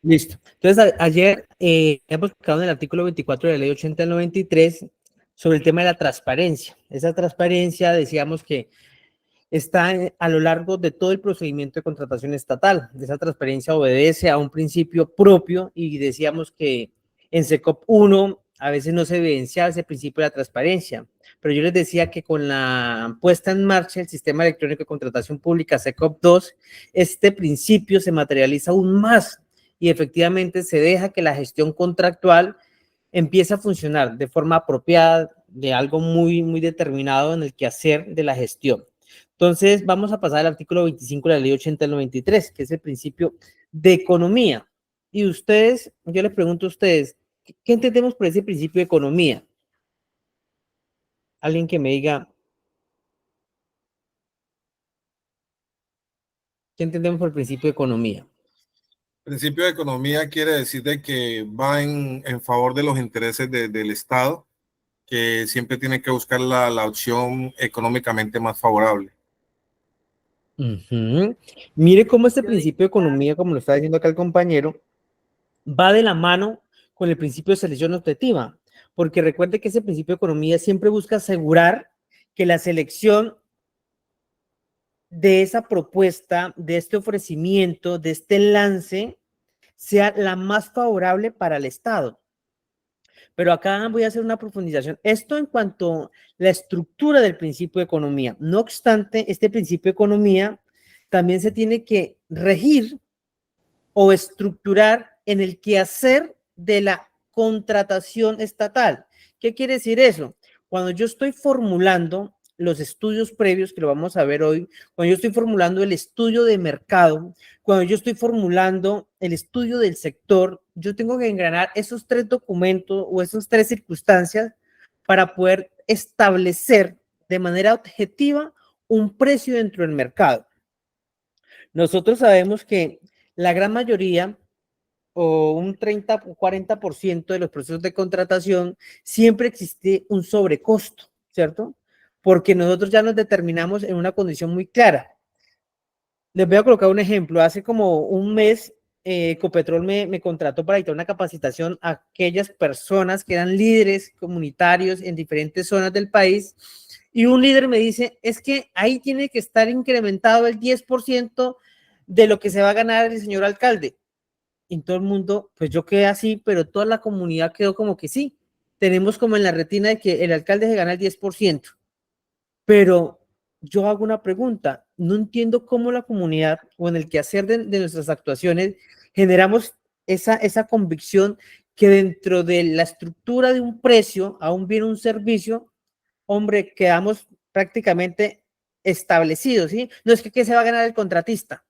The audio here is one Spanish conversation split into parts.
Listo. Entonces, ayer hemos quedado en el artículo 24 de la ley 80 del 93 sobre el tema de la transparencia. Esa transparencia, decíamos que está a lo largo de todo el procedimiento de contratación estatal. Esa transparencia obedece a un principio propio y decíamos que en SECOP 1 a veces no se evidenciaba ese principio de la transparencia, pero yo les decía que con la puesta en marcha del sistema electrónico de contratación pública SECOP 2, este principio se materializa aún más y efectivamente se deja que la gestión contractual empiece a funcionar de forma apropiada, de algo muy determinado en el quehacer de la gestión. Entonces, vamos a pasar al artículo 25 de la ley 80 del 93, que es el principio de economía. Y ustedes, yo les pregunto a ustedes, ¿qué entendemos por ese principio de economía? Alguien que me diga, ¿qué entendemos por el principio de economía? Principio de economía quiere decir de que va en favor de los intereses del Estado, que siempre tiene que buscar la opción económicamente más favorable. Mire cómo este principio de economía, como lo está diciendo acá el compañero, va de la mano con el principio de selección objetiva, porque recuerde que ese principio de economía siempre busca asegurar que la selección de esa propuesta, de este ofrecimiento, de este lance, sea la más favorable para el Estado. Pero acá voy a hacer una profundización. Esto en cuanto a la estructura del principio de economía. No obstante, este principio de economía también se tiene que regir o estructurar en el quehacer de la contratación estatal. ¿Qué quiere decir eso? Cuando yo estoy formulando los estudios previos, que lo vamos a ver hoy, cuando yo estoy formulando el estudio de mercado, cuando yo estoy formulando el estudio del sector, yo tengo que engranar esos tres documentos o esas tres circunstancias para poder establecer de manera objetiva un precio dentro del mercado. Nosotros sabemos que la gran mayoría o un 30 o 40% de los procesos de contratación siempre existe un sobrecosto, ¿cierto? Porque nosotros ya nos determinamos en una condición muy clara. Les voy a colocar un ejemplo. Hace como un mes, Ecopetrol me contrató para dictar una capacitación a aquellas personas que eran líderes comunitarios en diferentes zonas del país. Y un líder me dice, es que ahí tiene que estar incrementado el 10% de lo que se va a ganar el señor alcalde. Y todo el mundo, pues yo quedé así, pero toda la comunidad quedó como que sí. Tenemos como en la retina de que el alcalde se gana el 10%. Pero yo hago una pregunta, no entiendo cómo la comunidad o en el quehacer de nuestras actuaciones generamos esa convicción que dentro de la estructura de un precio a un bien o un servicio, hombre, quedamos prácticamente establecidos, ¿sí? No es que ¿qué se va a ganar el contratista?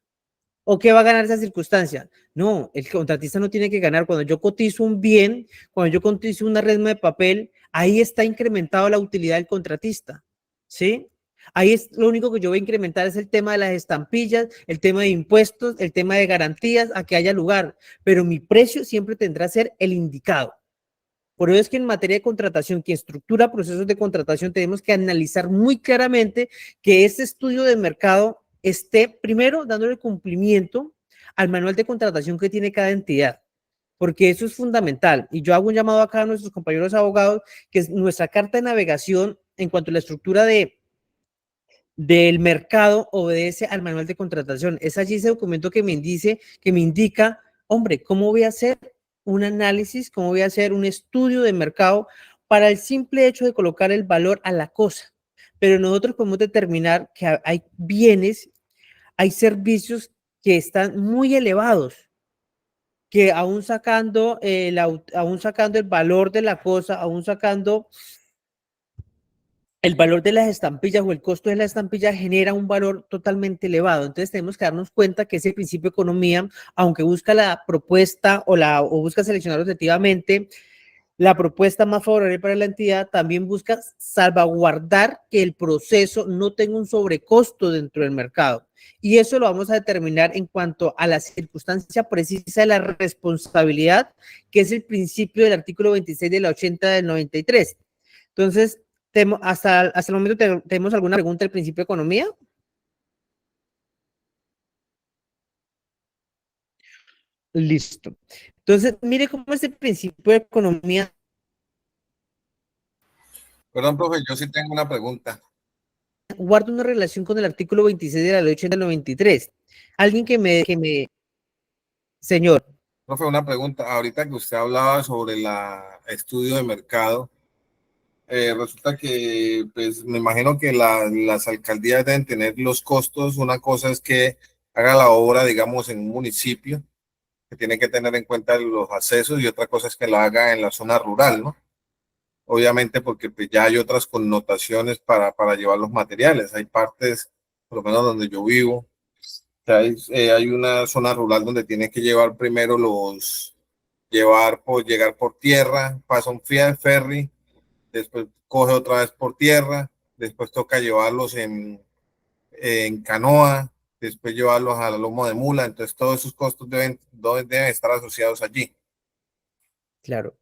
¿O qué va a ganar esa circunstancia? No, el contratista no tiene que ganar. Cuando yo cotizo un bien, cuando yo cotizo una resma de papel, ahí está incrementado la utilidad del contratista, ¿sí? Ahí es lo único que yo voy a incrementar es el tema de las estampillas, el tema de impuestos, el tema de garantías, a que haya lugar. Pero mi precio siempre tendrá que ser el indicado. Por eso es que en materia de contratación, quien estructura procesos de contratación, tenemos que analizar muy claramente que este estudio de mercado esté primero dándole cumplimiento al manual de contratación que tiene cada entidad, porque eso es fundamental. Y yo hago un llamado acá a nuestros compañeros abogados, que es nuestra carta de navegación en cuanto a la estructura del mercado obedece al manual de contratación. Es allí ese documento que me indica, hombre, ¿cómo voy a hacer un análisis, cómo voy a hacer un estudio de mercado para el simple hecho de colocar el valor a la cosa? Pero nosotros podemos determinar que hay bienes, hay servicios que están muy elevados, que aún sacando el valor de la cosa, aún sacando el valor de las estampillas o el costo de la estampilla genera un valor totalmente elevado. Entonces tenemos que darnos cuenta que ese principio de economía, aunque busca la propuesta o busca seleccionar objetivamente la propuesta más favorable para la entidad, también busca salvaguardar que el proceso no tenga un sobrecosto dentro del mercado. Y eso lo vamos a determinar en cuanto a la circunstancia precisa de la responsabilidad, que es el principio del artículo 26 de la 80 del 93. Entonces, hasta el momento tenemos alguna pregunta del principio de economía. Listo. Entonces, mire cómo es el principio de economía. Perdón, profe, yo sí tengo una pregunta. Guarda una relación con el artículo 26 de la ley 80 del 93. Alguien señor. Profe, una pregunta. Ahorita que usted hablaba sobre el estudio de mercado, resulta que, pues, me imagino que las alcaldías deben tener los costos. Una cosa es que haga la obra, digamos, en un municipio, que tiene que tener en cuenta los accesos, y otra cosa es que la haga en la zona rural, ¿no? Obviamente porque pues, ya hay otras connotaciones para llevar los materiales. Hay partes, por lo menos donde yo vivo, que hay una zona rural donde tiene que llevar primero llegar por tierra, pasa un ferry, después coge otra vez por tierra, después toca llevarlos en canoa, después llevarlos a la lomo de mula. Entonces todos esos costos deben estar asociados allí. Claro.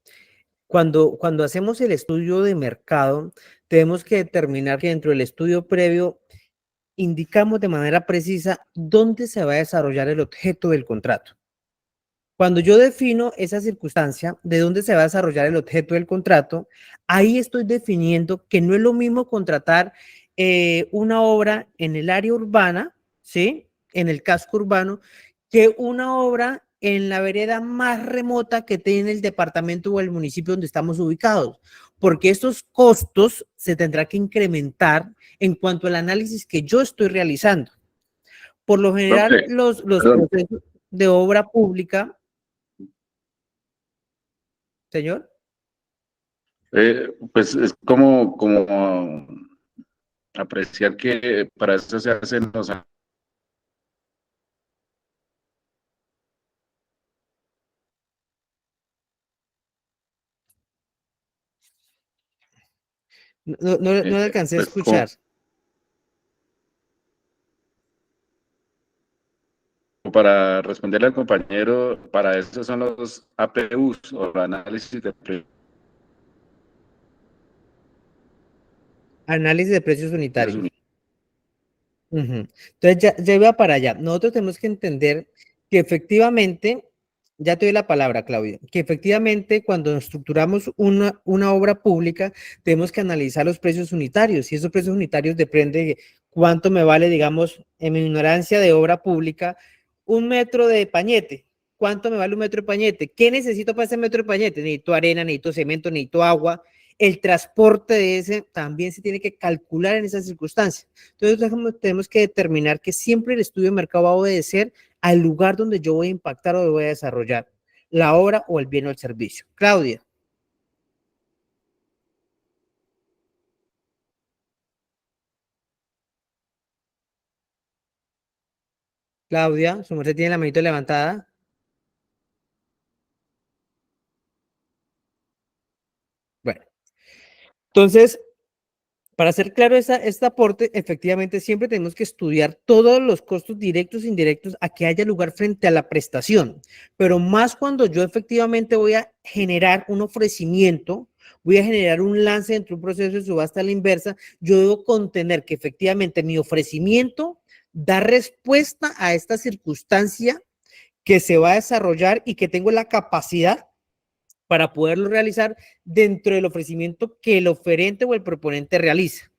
Cuando hacemos el estudio de mercado, tenemos que determinar que dentro del estudio previo indicamos de manera precisa dónde se va a desarrollar el objeto del contrato. Cuando yo defino esa circunstancia de dónde se va a desarrollar el objeto del contrato, ahí estoy definiendo que no es lo mismo contratar una obra en el área urbana, ¿sí? En el casco urbano, que una obra en la vereda más remota que tiene el departamento o el municipio donde estamos ubicados, porque estos costos se tendrá que incrementar en cuanto al análisis que yo estoy realizando. Por lo general, Okay. los procesos de obra pública, señor. Pues es como apreciar que para eso se hacen los No le alcancé a pues escuchar. para responderle al compañero, para eso son los APUs o el análisis de Análisis de precios precios unitarios. unitarios. Entonces, ya iba para allá. Nosotros tenemos que entender que efectivamente, ya te doy la palabra, Claudia, que efectivamente cuando estructuramos una obra pública, tenemos que analizar los precios unitarios, y esos precios unitarios dependen de cuánto me vale, digamos, en mi ignorancia de obra pública, un metro de pañete. ¿Cuánto me vale un metro de pañete? ¿Qué necesito para ese metro de pañete? Necesito arena, necesito cemento, necesito agua. El transporte de ese también se tiene que calcular en esas circunstancias. Entonces, tenemos que determinar que siempre el estudio de mercado va a obedecer al lugar donde yo voy a impactar o voy a desarrollar la obra o el bien o el servicio. Claudia. Claudia, su merced tiene la manito levantada. Bueno, entonces, para hacer claro este aporte, efectivamente siempre tenemos que estudiar todos los costos directos e indirectos a que haya lugar frente a la prestación, pero más cuando yo efectivamente voy a generar un ofrecimiento, voy a generar un lance dentro de un proceso de subasta a la inversa, yo debo contener que efectivamente mi ofrecimiento da respuesta a esta circunstancia que se va a desarrollar y que tengo la capacidad para poderlo realizar dentro del ofrecimiento que el oferente o el proponente realiza.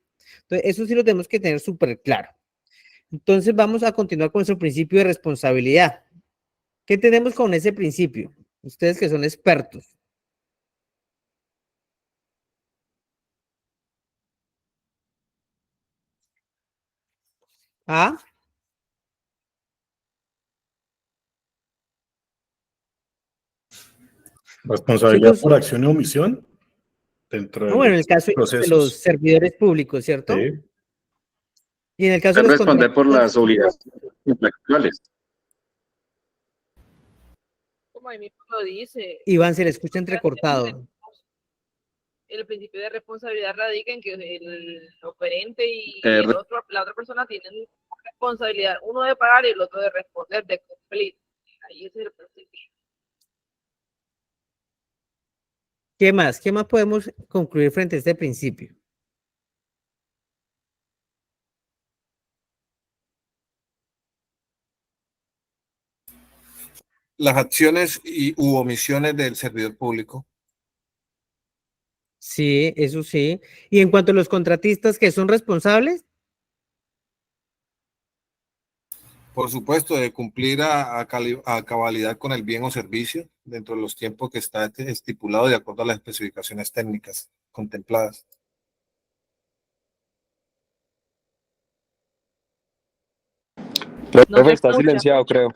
Entonces, eso sí lo tenemos que tener súper claro. Entonces, vamos a continuar con nuestro principio de responsabilidad. ¿Qué tenemos con ese principio? Ustedes que son expertos. ¿Ah? Responsabilidad Chicos, por acción y omisión dentro de bueno, en los el caso de los procesos. servidores públicos, ¿cierto? Sí. Y en el caso de Es los responder por contratistas, las obligaciones contractuales. Como ahí mismo lo dice, Iván, se le escucha entrecortado. el principio de responsabilidad radica en que el oferente y Eh, la otra persona tienen responsabilidad, uno de pagar y el otro de responder, de cumplir. Ahí es el principio. ¿Qué más? ¿Qué más podemos concluir frente a este principio? Las acciones u omisiones del servidor público. Sí, eso sí. Y en cuanto a los contratistas que son responsables, Por supuesto, de cumplir a cabalidad con el bien o servicio dentro de los tiempos que está estipulado de acuerdo a las especificaciones técnicas contempladas. No Profe, se está escucha. silenciado, creo.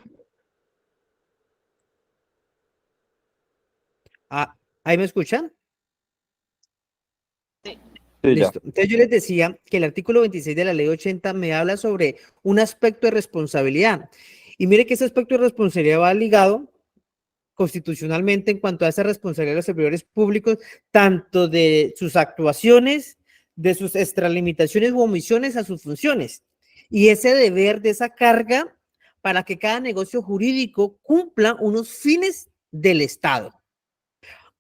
¿ahí me escuchan? Sí, ya. Listo. Entonces yo les decía que el artículo 26 de la ley 80 me habla sobre un aspecto de responsabilidad. Y mire que ese aspecto de responsabilidad va ligado constitucionalmente en cuanto a esa responsabilidad de los servidores públicos, tanto de sus actuaciones, de sus extralimitaciones u omisiones a sus funciones. Y ese deber de esa carga para que cada negocio jurídico cumpla unos fines del Estado.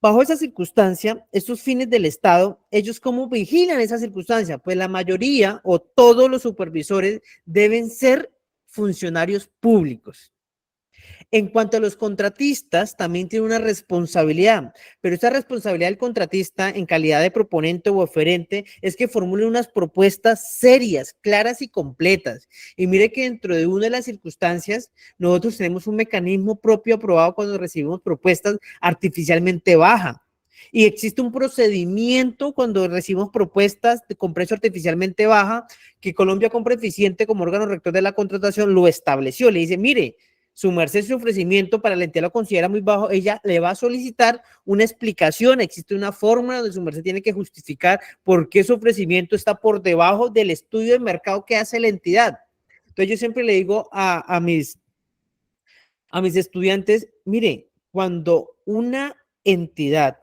Bajo esa circunstancia, estos fines del Estado, ¿ellos cómo vigilan esa circunstancia? Pues la mayoría o todos los supervisores deben ser funcionarios públicos. En cuanto a los contratistas, también tiene una responsabilidad, pero esa responsabilidad del contratista en calidad de proponente o oferente es que formule unas propuestas serias, claras y completas. Y mire que dentro de una de las circunstancias, nosotros tenemos un mecanismo propio aprobado cuando recibimos propuestas artificialmente bajas. Y existe un procedimiento cuando recibimos propuestas con precio artificialmente baja, que Colombia Compra Eficiente como órgano rector de la contratación lo estableció. Le dice, mire, su merced, su ofrecimiento para la entidad lo considera muy bajo, ella le va a solicitar una explicación, existe una fórmula donde su merced tiene que justificar por qué su ofrecimiento está por debajo del estudio de mercado que hace la entidad. Entonces yo siempre le digo a mis estudiantes, mire, cuando una entidad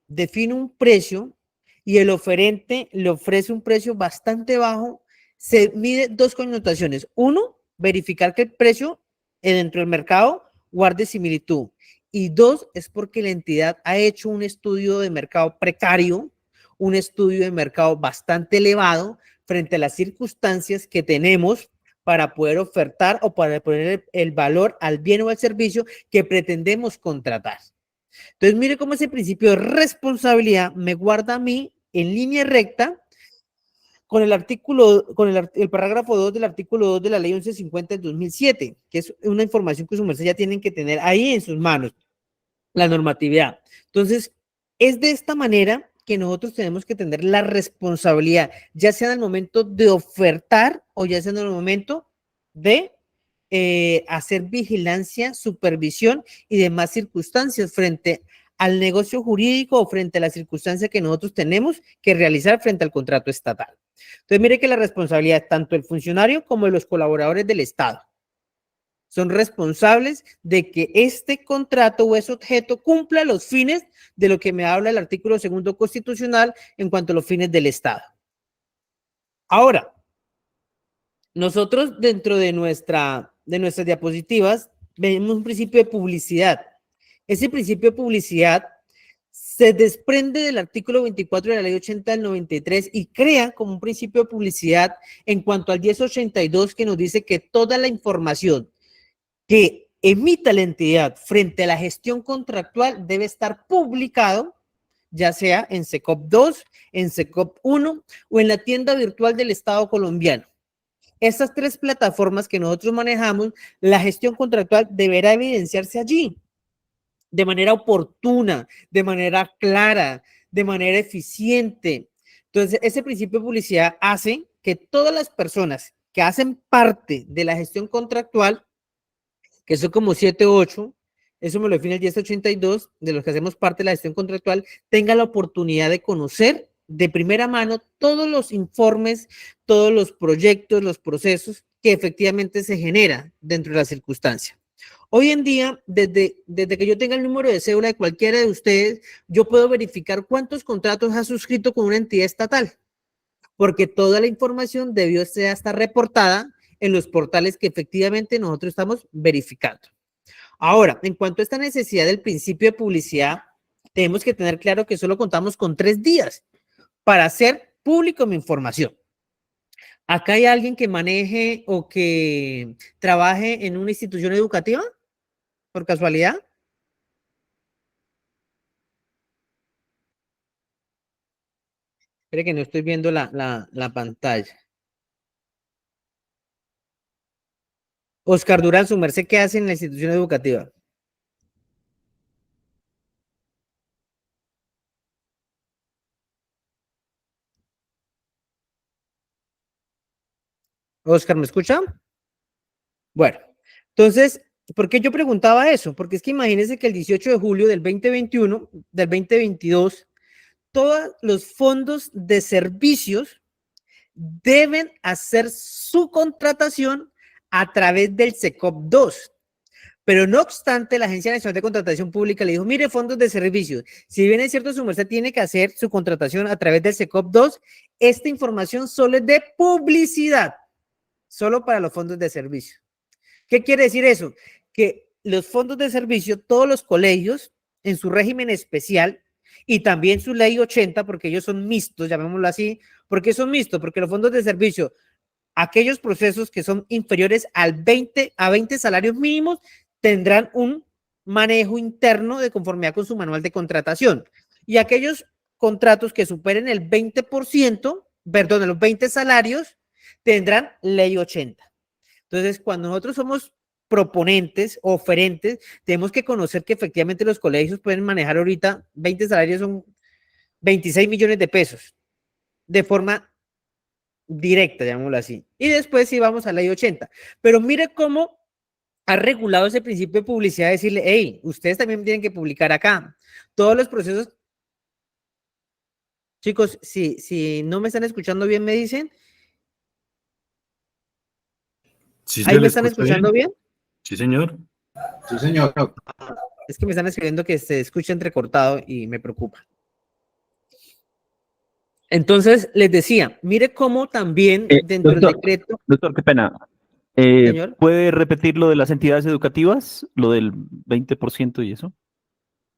define un precio y el oferente le ofrece un precio bastante bajo, se mide dos connotaciones. Uno, verificar que el precio dentro del mercado guarde similitud. Y dos, es porque la entidad ha hecho un estudio de mercado precario, un estudio de mercado bastante elevado frente a las circunstancias que tenemos para poder ofertar o para poner el valor al bien o al servicio que pretendemos contratar. Entonces, mire cómo ese principio de responsabilidad me guarda a mí en línea recta con el artículo, con el parágrafo 2 del artículo 2 de la ley 1150 del 2007, que es una información que su merced ya tienen que tener ahí en sus manos, la normatividad. Entonces, es de esta manera que nosotros tenemos que tener la responsabilidad, ya sea en el momento de ofertar o ya sea en el momento de hacer vigilancia, supervisión y demás circunstancias frente al negocio jurídico o frente a la circunstancia que nosotros tenemos que realizar frente al contrato estatal. Entonces, mire que la responsabilidad es tanto del funcionario como de los colaboradores del Estado. Son responsables de que este contrato o ese objeto cumpla los fines de lo que me habla el artículo 2 constitucional en cuanto a los fines del Estado. Ahora, nosotros dentro de nuestras diapositivas vemos un principio de publicidad. Ese principio de publicidad se desprende del artículo 24 de la ley 80 del 93 y crea como un principio de publicidad en cuanto al 1082 que nos dice que toda la información que emita la entidad frente a la gestión contractual debe estar publicado, ya sea en SECOP 2, en SECOP 1 o en la tienda virtual del Estado colombiano. Estas tres plataformas que nosotros manejamos, la gestión contractual deberá evidenciarse allí de manera oportuna, de manera clara, de manera eficiente. Entonces, ese principio de publicidad hace que todas las personas que hacen parte de la gestión contractual, que son como 7 o 8, eso me lo define el 1082, de los que hacemos parte de la gestión contractual, tengan la oportunidad de conocer de primera mano todos los informes, todos los proyectos, los procesos que efectivamente se generan dentro de la circunstancia. Hoy en día, desde que yo tenga el número de cédula de cualquiera de ustedes, yo puedo verificar cuántos contratos ha suscrito con una entidad estatal, porque toda la información debió estar reportada en los portales que efectivamente nosotros estamos verificando. Ahora, en cuanto a esta necesidad del principio de publicidad, tenemos que tener claro que solo contamos con 3 días para hacer público mi información. ¿Acá hay alguien que maneje o que trabaje en una institución educativa? ¿Por casualidad? Espere que no estoy viendo la pantalla. Oscar Durán, su merced, ¿qué hace en la institución educativa? Oscar, ¿me escucha? Bueno, entonces, ¿por qué yo preguntaba eso? Porque es que imagínense que el 18 de julio del 2021, del 2022, todos los fondos de servicios deben hacer su contratación a través del SECOP 2. Pero no obstante, la Agencia Nacional de Contratación Pública le dijo, mire, fondos de servicios, si bien es cierto, su merced tiene que hacer su contratación a través del SECOP 2, esta información solo es de publicidad, solo para los fondos de servicio. ¿Qué quiere decir eso? Que los fondos de servicio, todos los colegios, en su régimen especial, y también su ley 80, porque ellos son mixtos, llamémoslo así. ¿Por qué son mixtos? Porque los fondos de servicio, aquellos procesos que son inferiores a 20 salarios mínimos, tendrán un manejo interno de conformidad con su manual de contratación. Y aquellos contratos que superen el 20%, perdón, los 20 salarios, tendrán ley 80. Entonces, cuando nosotros somos proponentes, oferentes, tenemos que conocer que efectivamente los colegios pueden manejar ahorita 20 salarios, son 26 millones de pesos, de forma directa, llamémoslo así. Y después sí vamos a la ley 80. Pero mire cómo ha regulado ese principio de publicidad, decirle, hey, ustedes también tienen que publicar acá. Todos los procesos. Chicos, si no me están escuchando bien, me dicen. ¿Sí ¿Ahí se le me están escucha escuchando bien? Sí, señor. Sí, señor. Es que me están escribiendo que se escucha entrecortado y me preocupa. Entonces, les decía, mire cómo también dentro del decreto. Doctor, qué pena. Señor. ¿Puede repetir lo de las entidades educativas? Lo del 20% y eso.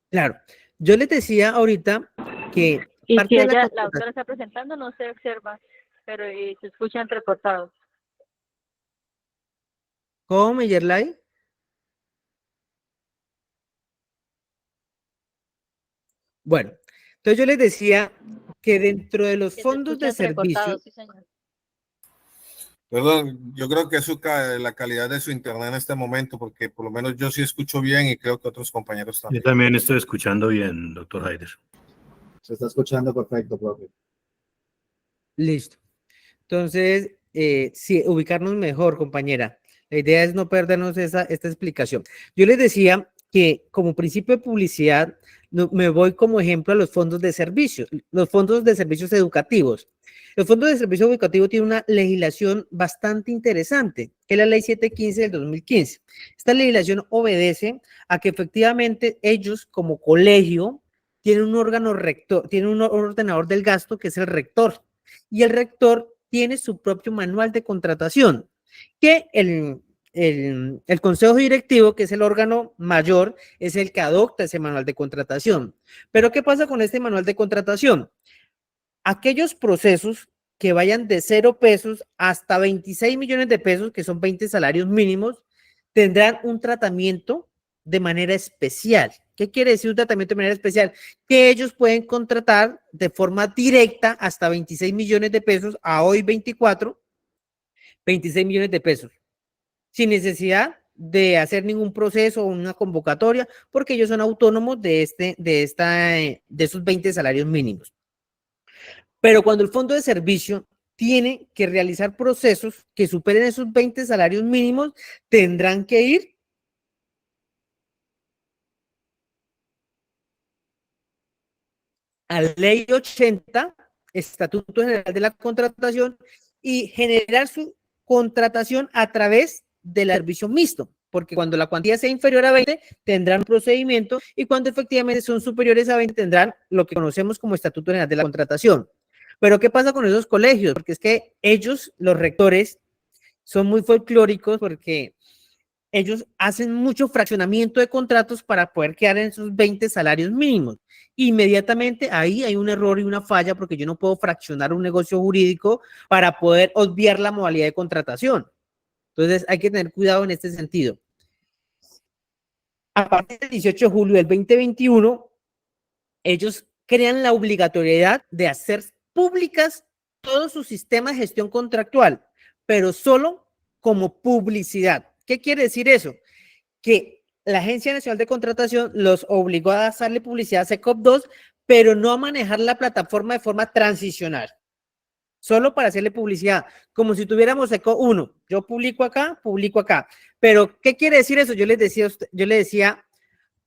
Claro. Yo les decía ahorita que Y parte si de ella, la autora está presentando, no se observa, pero se escuchan recortados. ¿Cómo, Yerlay? Bueno, entonces yo les decía que dentro de los Que se fondos de escuchan servicio, recortados, sí, señor. Perdón, yo creo que es la calidad de su internet en este momento, porque por lo menos yo sí escucho bien y creo que otros compañeros Yo también. también estoy escuchando bien, doctor Haider. Se está escuchando perfecto, profe. listo. Entonces, sí, ubicarnos mejor, compañera. La idea es no perdernos esta explicación. Yo les decía que como principio de publicidad, me voy como ejemplo a los fondos de servicios, los fondos de servicios educativos. Los fondos de servicio educativo tienen una legislación bastante interesante, que es la ley 715 del 2015. Esta legislación obedece a que efectivamente ellos como colegio tienen un órgano rector, tienen un ordenador del gasto que es el rector, y el rector tiene su propio manual de contratación, que el consejo directivo, que es el órgano mayor, es el que adopta ese manual de contratación. Pero ¿qué pasa con este manual de contratación? Aquellos procesos que vayan de 0 pesos hasta 26 millones de pesos, que son 20 salarios mínimos, tendrán un tratamiento de manera especial. ¿Qué quiere decir un tratamiento de manera especial? Que ellos pueden contratar de forma directa hasta 26 millones de pesos, a hoy 26 millones de pesos, sin necesidad de hacer ningún proceso o una convocatoria, porque ellos son autónomos de esos 20 salarios mínimos. Pero cuando el fondo de servicio tiene que realizar procesos que superen esos 20 salarios mínimos, tendrán que ir a ley 80, Estatuto General de la Contratación, y generar su contratación a través del servicio mixto, porque cuando la cuantía sea inferior a 20, tendrán un procedimiento, y cuando efectivamente son superiores a 20, tendrán lo que conocemos como Estatuto General de la Contratación. Pero ¿qué pasa con esos colegios? Porque es que ellos, los rectores, son muy folclóricos, porque ellos hacen mucho fraccionamiento de contratos para poder quedar en esos 20 salarios mínimos. Inmediatamente ahí hay un error y una falla porque yo no puedo fraccionar un negocio jurídico para poder obviar la modalidad de contratación. Entonces hay que tener cuidado en este sentido. A partir del 18 de julio del 2021, ellos crean la obligatoriedad de hacer públicas todo su sistema de gestión contractual, pero solo como publicidad. ¿Qué quiere decir eso? Que la Agencia Nacional de Contratación los obligó a darle publicidad a SECOP 2, pero no a manejar la plataforma de forma transicional. Solo para hacerle publicidad, como si tuviéramos SECOP 1. Yo publico acá. Pero, ¿qué quiere decir eso? Yo le decía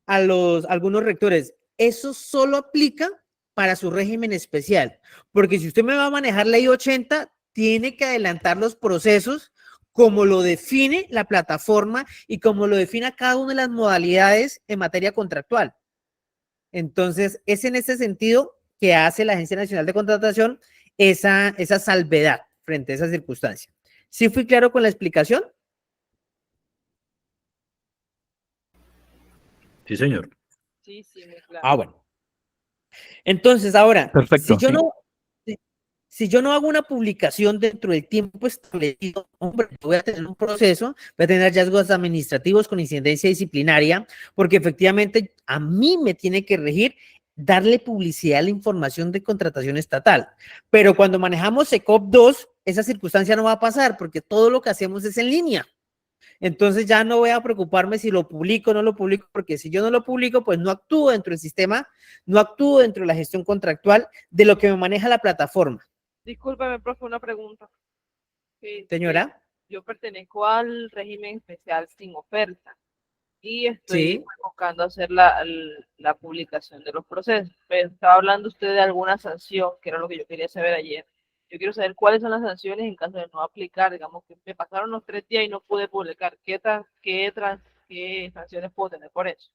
a algunos rectores, eso solo aplica para su régimen especial, porque si usted me va a manejar ley 80, tiene que adelantar los procesos como lo define la plataforma y como lo define cada una de las modalidades en materia contractual. Entonces, es en ese sentido que hace la Agencia Nacional de Contratación esa salvedad frente a esa circunstancia. ¿Sí fui claro con la explicación? Sí, señor. Sí, muy claro. Ah, bueno. Entonces, ahora, Perfecto, si yo no hago una publicación dentro del tiempo establecido, hombre, voy a tener un proceso, voy a tener hallazgos administrativos con incidencia disciplinaria, porque efectivamente a mí me tiene que regir darle publicidad a la información de contratación estatal. Pero cuando manejamos SECOP 2, esa circunstancia no va a pasar, porque todo lo que hacemos es en línea. Entonces ya no voy a preocuparme si lo publico o no lo publico, porque si yo no lo publico, pues no actúo dentro del sistema, no actúo dentro de la gestión contractual de lo que me maneja la plataforma. Discúlpeme, profe, una pregunta. Señora. Yo pertenezco al régimen especial sin oferta y estoy buscando hacer la publicación de los procesos. Pero estaba hablando usted de alguna sanción, que era lo que yo quería saber ayer. Yo quiero saber cuáles son las sanciones en caso de no aplicar, digamos que me pasaron los 3 días y no pude publicar. ¿Qué sanciones puedo tener por eso?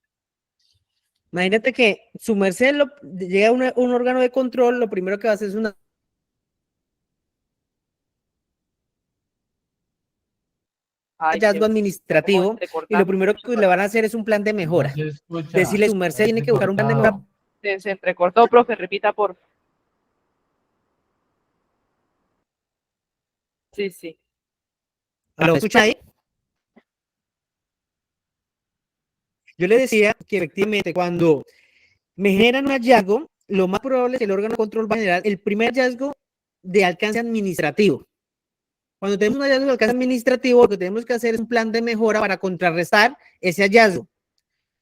Imagínate que su merced llega un órgano de control, lo primero que va a hacer es un hallazgo administrativo y lo primero que le van a hacer es un plan de mejora. Decirle, su merced tiene que buscar un plan de mejora. Se entrecortó, profe, repita por. Sí. ¿Lo escucha ahí? Yo le decía que efectivamente cuando me generan un hallazgo, lo más probable es que el órgano de control va a generar el primer hallazgo de alcance administrativo. Cuando tenemos un hallazgo de alcance administrativo, lo que tenemos que hacer es un plan de mejora para contrarrestar ese hallazgo.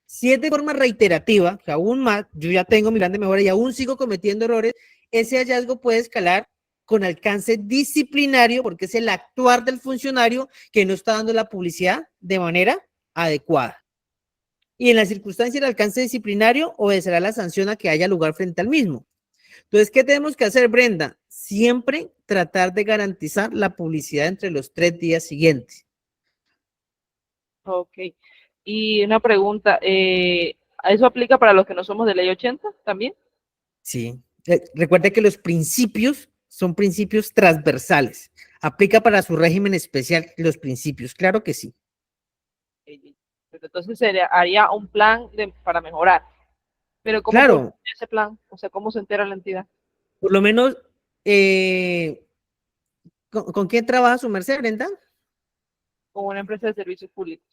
Si es de forma reiterativa, que aún más, yo ya tengo mi plan de mejora y aún sigo cometiendo errores, ese hallazgo puede escalar con alcance disciplinario porque es el actuar del funcionario que no está dando la publicidad de manera adecuada. Y en la circunstancia del alcance disciplinario obedecerá la sanción a que haya lugar frente al mismo. Entonces, ¿qué tenemos que hacer, Brenda? Siempre tratar de garantizar la publicidad entre los 3 días siguientes. Ok. Y una pregunta, ¿eso aplica para los que no somos de ley 80 también? Sí. Recuerde que los principios son principios transversales. Aplica para su régimen especial los principios. Claro que sí. Entonces haría un plan para mejorar. Pero ¿cómo claro. ese plan? O sea, ¿cómo se entera la entidad? Por lo menos, ¿con quién trabaja su merced, Brenda? Con una empresa de servicios públicos.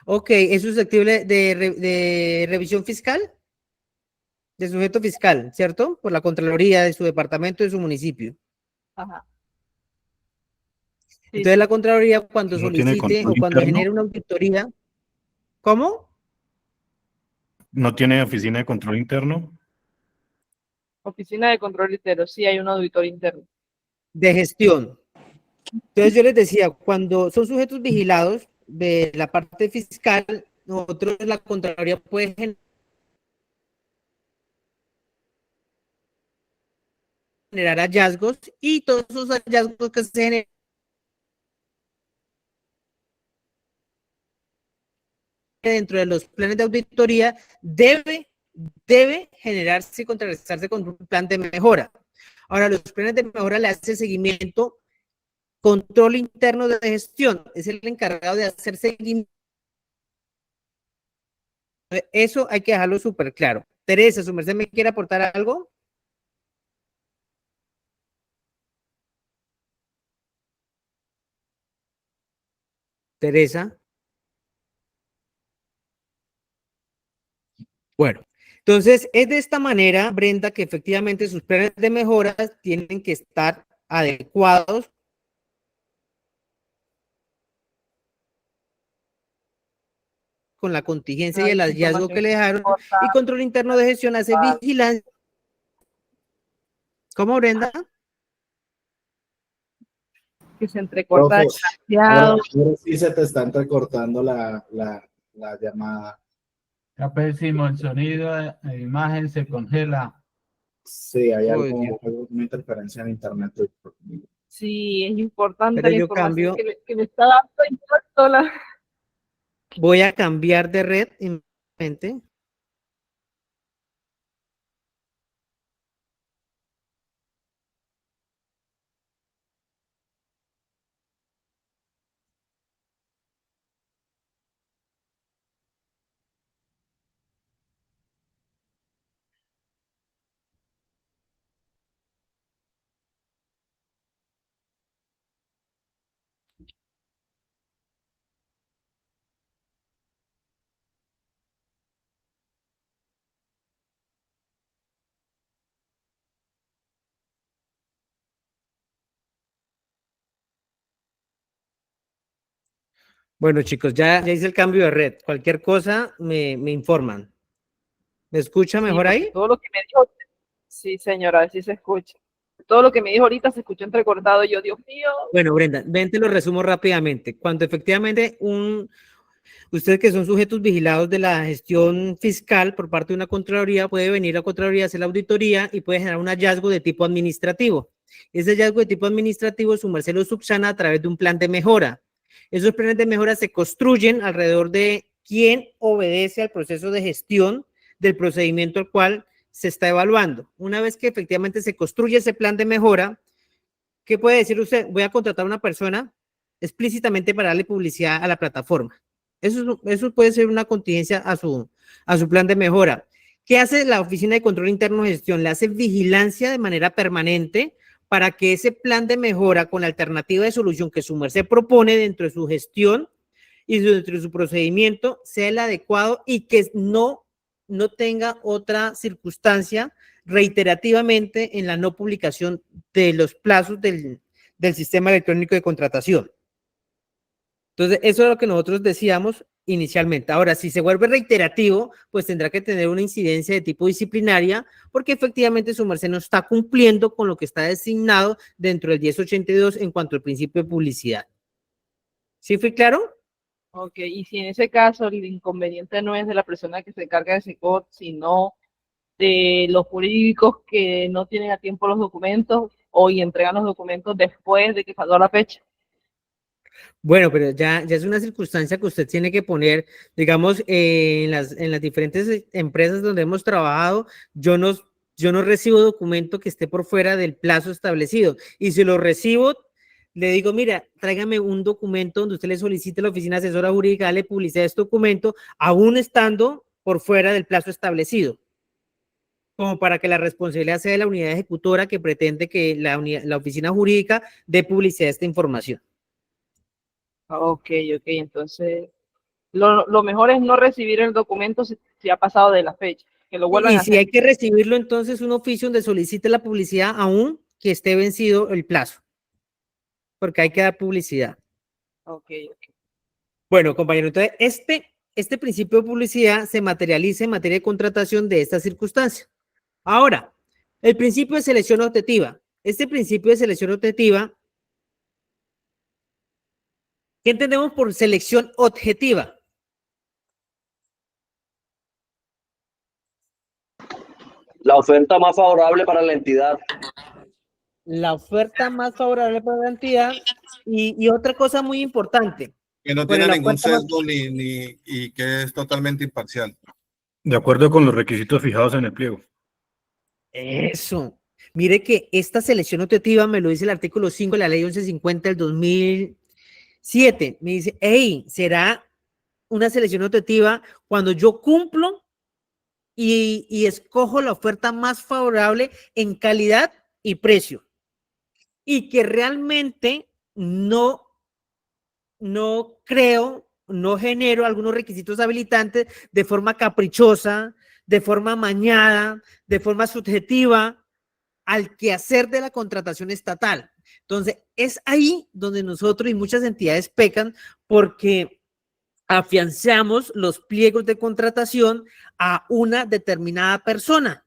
Ok, ¿es susceptible de revisión fiscal? De sujeto fiscal, ¿cierto? Por la Contraloría de su departamento, de su municipio. Ajá. Entonces la Contraloría cuando solicite o cuando genere una auditoría, ¿cómo? ¿No tiene oficina de control interno? Oficina de control interno, sí hay un auditor interno. De gestión. Entonces yo les decía, cuando son sujetos vigilados de la parte fiscal, nosotros la Contraloría puede generar hallazgos y todos esos hallazgos que se generan dentro de los planes de auditoría debe generarse y contrarrestarse con un plan de mejora. Ahora, los planes de mejora le hacen seguimiento control interno de gestión, es el encargado de hacer seguimiento. Eso hay que dejarlo súper claro. Teresa, ¿su merced me quiere aportar algo? Teresa. Bueno, entonces es de esta manera, Brenda, que efectivamente sus planes de mejoras tienen que estar adecuados con la contingencia y el hallazgo que le dejaron, y control interno de gestión hace vigilancia. ¿Cómo, Brenda? Que se entrecorta Profe, demasiado. ahora sí se te está entrecortando la llamada. Está pésimo el sonido, la imagen se congela. Sí, hay Uy, Dios. alguna interferencia en internet. Sí, es importante Pero la yo información cambio, que me está dando impacto la... voy a cambiar de red inmediatamente. Bueno, chicos, ya hice el cambio de red. Cualquier cosa me informan. ¿Me escucha Sí, mejor porque ahí? todo lo que me dijo, sí señora, sí se escucha. Todo lo que me dijo ahorita se escuchó entrecortado y yo, Dios mío. Bueno, Brenda, ven, te lo resumo rápidamente. Cuando efectivamente ustedes que son sujetos vigilados de la gestión fiscal por parte de una Contraloría, puede venir a Contraloría a hacer la auditoría y puede generar un hallazgo de tipo administrativo. Ese hallazgo de tipo administrativo, su merced lo subsana a través de un plan de mejora. Esos planes de mejora se construyen alrededor de quién obedece al proceso de gestión del procedimiento al cual se está evaluando. Una vez que efectivamente se construye ese plan de mejora, ¿qué puede decir usted? Voy a contratar a una persona explícitamente para darle publicidad a la plataforma. Eso puede ser una contingencia a su plan de mejora. ¿Qué hace la Oficina de Control Interno de Gestión? Le hace vigilancia de manera permanente para que ese plan de mejora con la alternativa de solución que su merced propone dentro de su gestión y dentro de su procedimiento sea el adecuado y que no tenga otra circunstancia reiterativamente en la no publicación de los plazos del sistema electrónico de contratación. Entonces, eso es lo que nosotros decíamos inicialmente. Ahora, si se vuelve reiterativo, pues tendrá que tener una incidencia de tipo disciplinaria, porque efectivamente su merced no está cumpliendo con lo que está designado dentro del 1082 en cuanto al principio de publicidad. ¿Sí fue claro? Ok, y si en ese caso el inconveniente no es de la persona que se encarga de SECOT, sino de los jurídicos que no tienen a tiempo los documentos y entregan los documentos después de que pasó la fecha. Bueno, pero ya es una circunstancia que usted tiene que poner, digamos, en las diferentes empresas donde hemos trabajado, yo no recibo documento que esté por fuera del plazo establecido. Y si lo recibo, le digo, mira, tráigame un documento donde usted le solicite a la oficina asesora jurídica, darle publicidad a este documento, aún estando por fuera del plazo establecido, como para que la responsabilidad sea de la unidad ejecutora que pretende que la oficina jurídica dé publicidad a esta información. Ok, entonces lo mejor es no recibir el documento si ha pasado de la fecha, que lo vuelvan a hacer. Y si hay que recibirlo, entonces un oficio donde solicite la publicidad aún que esté vencido el plazo, porque hay que dar publicidad. Ok. Bueno, compañero, entonces este principio de publicidad se materializa en materia de contratación de esta circunstancia. Ahora, el principio de selección objetiva. Este principio de selección objetiva, ¿qué entendemos por selección objetiva? La oferta más favorable para la entidad. La oferta más favorable para la entidad y otra cosa muy importante. Que no tiene ningún sesgo y que es totalmente imparcial. De acuerdo con los requisitos fijados en el pliego. Eso. Mire que esta selección optativa me lo dice el artículo 5 de la ley 1150 del 2007. Me dice, hey, será una selección optativa cuando yo cumplo y escojo la oferta más favorable en calidad y precio. Y que realmente no genero algunos requisitos habilitantes de forma caprichosa, de forma amañada, de forma subjetiva al quehacer de la contratación estatal. Entonces, es ahí donde nosotros y muchas entidades pecan porque afianzamos los pliegos de contratación a una determinada persona.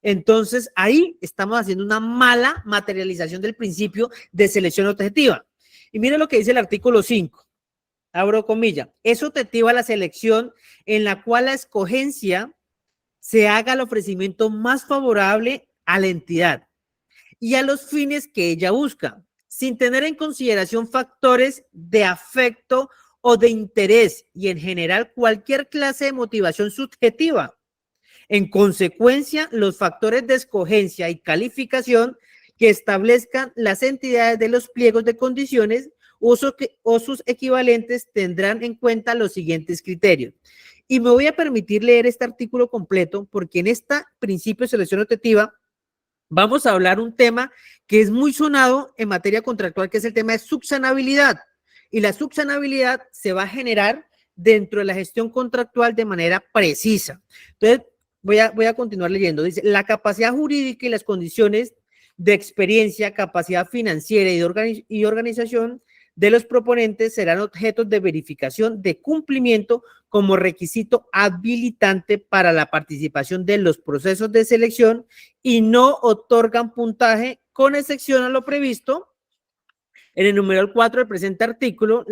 Entonces, ahí estamos haciendo una mala materialización del principio de selección objetiva. Y mire lo que dice el artículo 5. Abro comilla. Es objetiva la selección en la cual la escogencia se haga el ofrecimiento más favorable a la entidad y a los fines que ella busca, sin tener en consideración factores de afecto o de interés y en general cualquier clase de motivación subjetiva. En consecuencia, los factores de escogencia y calificación que establezcan las entidades de los pliegos de condiciones o sus equivalentes tendrán en cuenta los siguientes criterios. Y me voy a permitir leer este artículo completo porque en este principio de selección objetiva vamos a hablar un tema que es muy sonado en materia contractual, que es el tema de subsanabilidad. Y la subsanabilidad se va a generar dentro de la gestión contractual de manera precisa. Entonces, voy a continuar leyendo. Dice, la capacidad jurídica y las condiciones de experiencia, capacidad financiera y organización de los proponentes serán objetos de verificación de cumplimiento como requisito habilitante para la participación de los procesos de selección y no otorgan puntaje con excepción a lo previsto en el numeral 4 del presente artículo.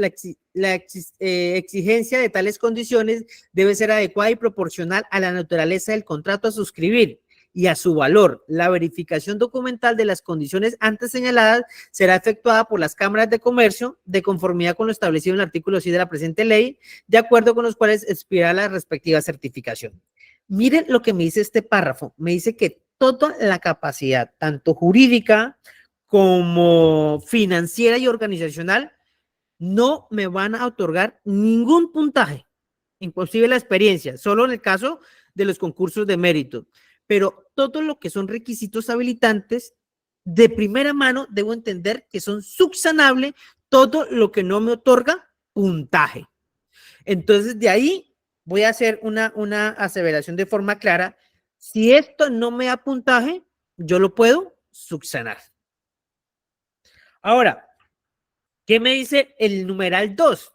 La exigencia de tales condiciones debe ser adecuada y proporcional a la naturaleza del contrato a suscribir y a su valor. La verificación documental de las condiciones antes señaladas será efectuada por las cámaras de comercio de conformidad con lo establecido en el artículo 6 de la presente ley, de acuerdo con los cuales expirará la respectiva certificación. Miren lo que me dice este párrafo. Me dice que toda la capacidad, tanto jurídica como financiera y organizacional, no me van a otorgar ningún puntaje, inclusive la experiencia, solo en el caso de los concursos de mérito. Pero todo lo que son requisitos habilitantes, de primera mano debo entender que son subsanables todo lo que no me otorga puntaje. Entonces, de ahí voy a hacer una aseveración de forma clara. Si esto no me da puntaje, yo lo puedo subsanar. Ahora, ¿qué me dice el numeral 2?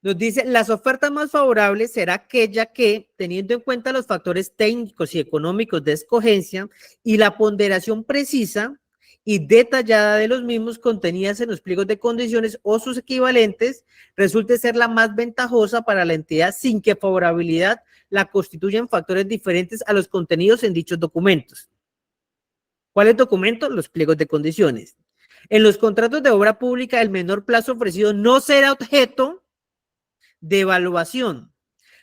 Nos dice, las ofertas más favorables será aquella que, teniendo en cuenta los factores técnicos y económicos de escogencia y la ponderación precisa y detallada de los mismos contenidas en los pliegos de condiciones o sus equivalentes, resulte ser la más ventajosa para la entidad sin que favorabilidad la constituyan factores diferentes a los contenidos en dichos documentos. ¿Cuáles documentos? Los pliegos de condiciones. En los contratos de obra pública, el menor plazo ofrecido no será objeto de evaluación.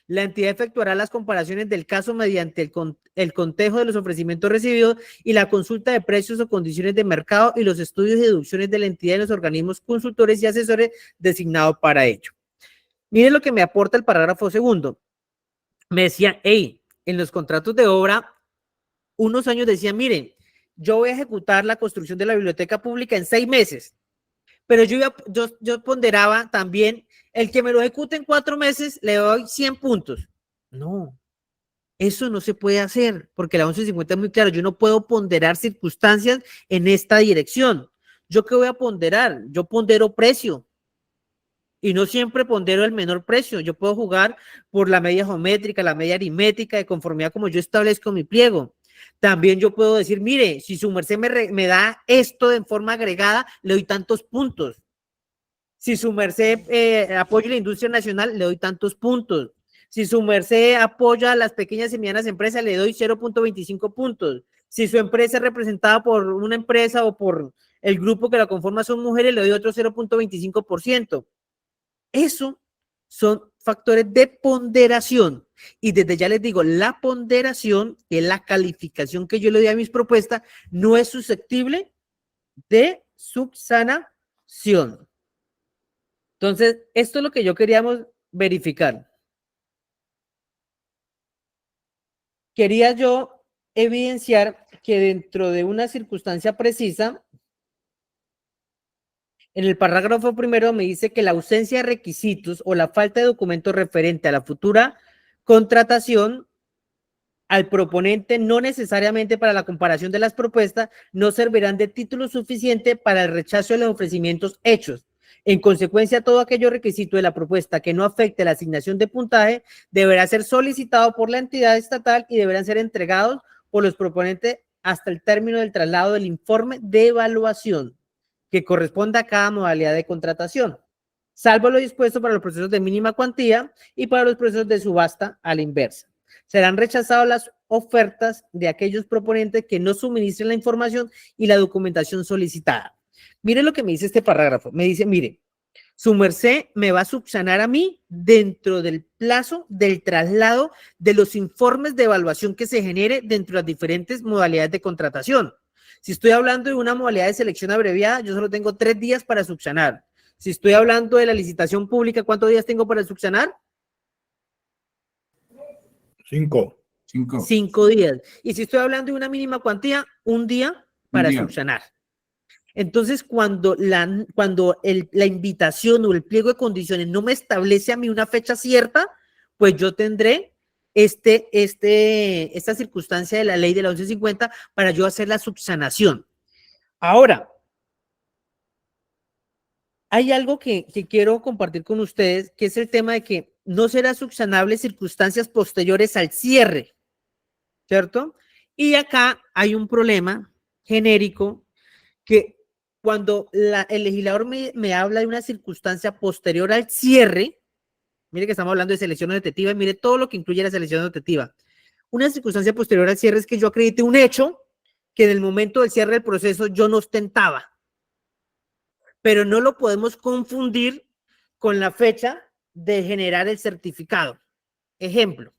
La entidad efectuará las comparaciones del caso mediante el contejo de los ofrecimientos recibidos y la consulta de precios o condiciones de mercado y los estudios y deducciones de la entidad y los organismos consultores y asesores designados para ello. Miren lo que me aporta el parágrafo segundo. Me decían, hey, en los contratos de obra, unos años decían, miren, yo voy a ejecutar la construcción de la biblioteca pública en 6 meses, pero yo ponderaba también, el que me lo ejecute en 4 meses, le doy 100 puntos. No, eso no se puede hacer, porque la 1150 es muy clara, yo no puedo ponderar circunstancias en esta dirección. ¿Yo qué voy a ponderar? Yo pondero precio, y no siempre pondero el menor precio. Yo puedo jugar por la media geométrica, la media aritmética, de conformidad como yo establezco mi pliego. También yo puedo decir, mire, si su merced me da esto de forma agregada, le doy tantos puntos. Si su merced apoya la industria nacional, le doy tantos puntos. Si su merced apoya a las pequeñas y medianas empresas, le doy 0.25 puntos. Si su empresa es representada por una empresa o por el grupo que la conforma son mujeres, le doy otro 0.25%. Eso son factores de ponderación. Y desde ya les digo, la ponderación, que es la calificación que yo le doy a mis propuestas, no es susceptible de subsanación. Entonces, esto es lo que yo queríamos verificar. Quería yo evidenciar que dentro de una circunstancia precisa, en el parágrafo primero me dice que la ausencia de requisitos o la falta de documentos referente a la futura contratación al proponente, no necesariamente para la comparación de las propuestas, no servirán de título suficiente para el rechazo de los ofrecimientos hechos. En consecuencia, todo aquello requisito de la propuesta que no afecte la asignación de puntaje deberá ser solicitado por la entidad estatal y deberán ser entregados por los proponentes hasta el término del traslado del informe de evaluación que corresponda a cada modalidad de contratación, salvo lo dispuesto para los procesos de mínima cuantía y para los procesos de subasta a la inversa. Serán rechazadas las ofertas de aquellos proponentes que no suministren la información y la documentación solicitada. Mire lo que me dice este parágrafo. Me dice, mire, su merced me va a subsanar a mí dentro del plazo del traslado de los informes de evaluación que se genere dentro de las diferentes modalidades de contratación. Si estoy hablando de una modalidad de selección abreviada, yo solo tengo 3 días para subsanar. Si estoy hablando de la licitación pública, ¿cuántos días tengo para subsanar? 5. 5 días. Y si estoy hablando de una mínima cuantía, 1 día para subsanar. Entonces, cuando la invitación o el pliego de condiciones no me establece a mí una fecha cierta, pues yo tendré esta circunstancia de la ley de la 1150 para yo hacer la subsanación. Ahora, hay algo que quiero compartir con ustedes, que es el tema de que no será subsanable circunstancias posteriores al cierre, ¿cierto? Y acá hay un problema genérico que cuando el legislador me habla de una circunstancia posterior al cierre, mire que estamos hablando de selección objetiva y mire todo lo que incluye la selección objetiva. Una circunstancia posterior al cierre es que yo acredite un hecho que en el momento del cierre del proceso yo no ostentaba, pero no lo podemos confundir con la fecha de generar el certificado. Ejemplo,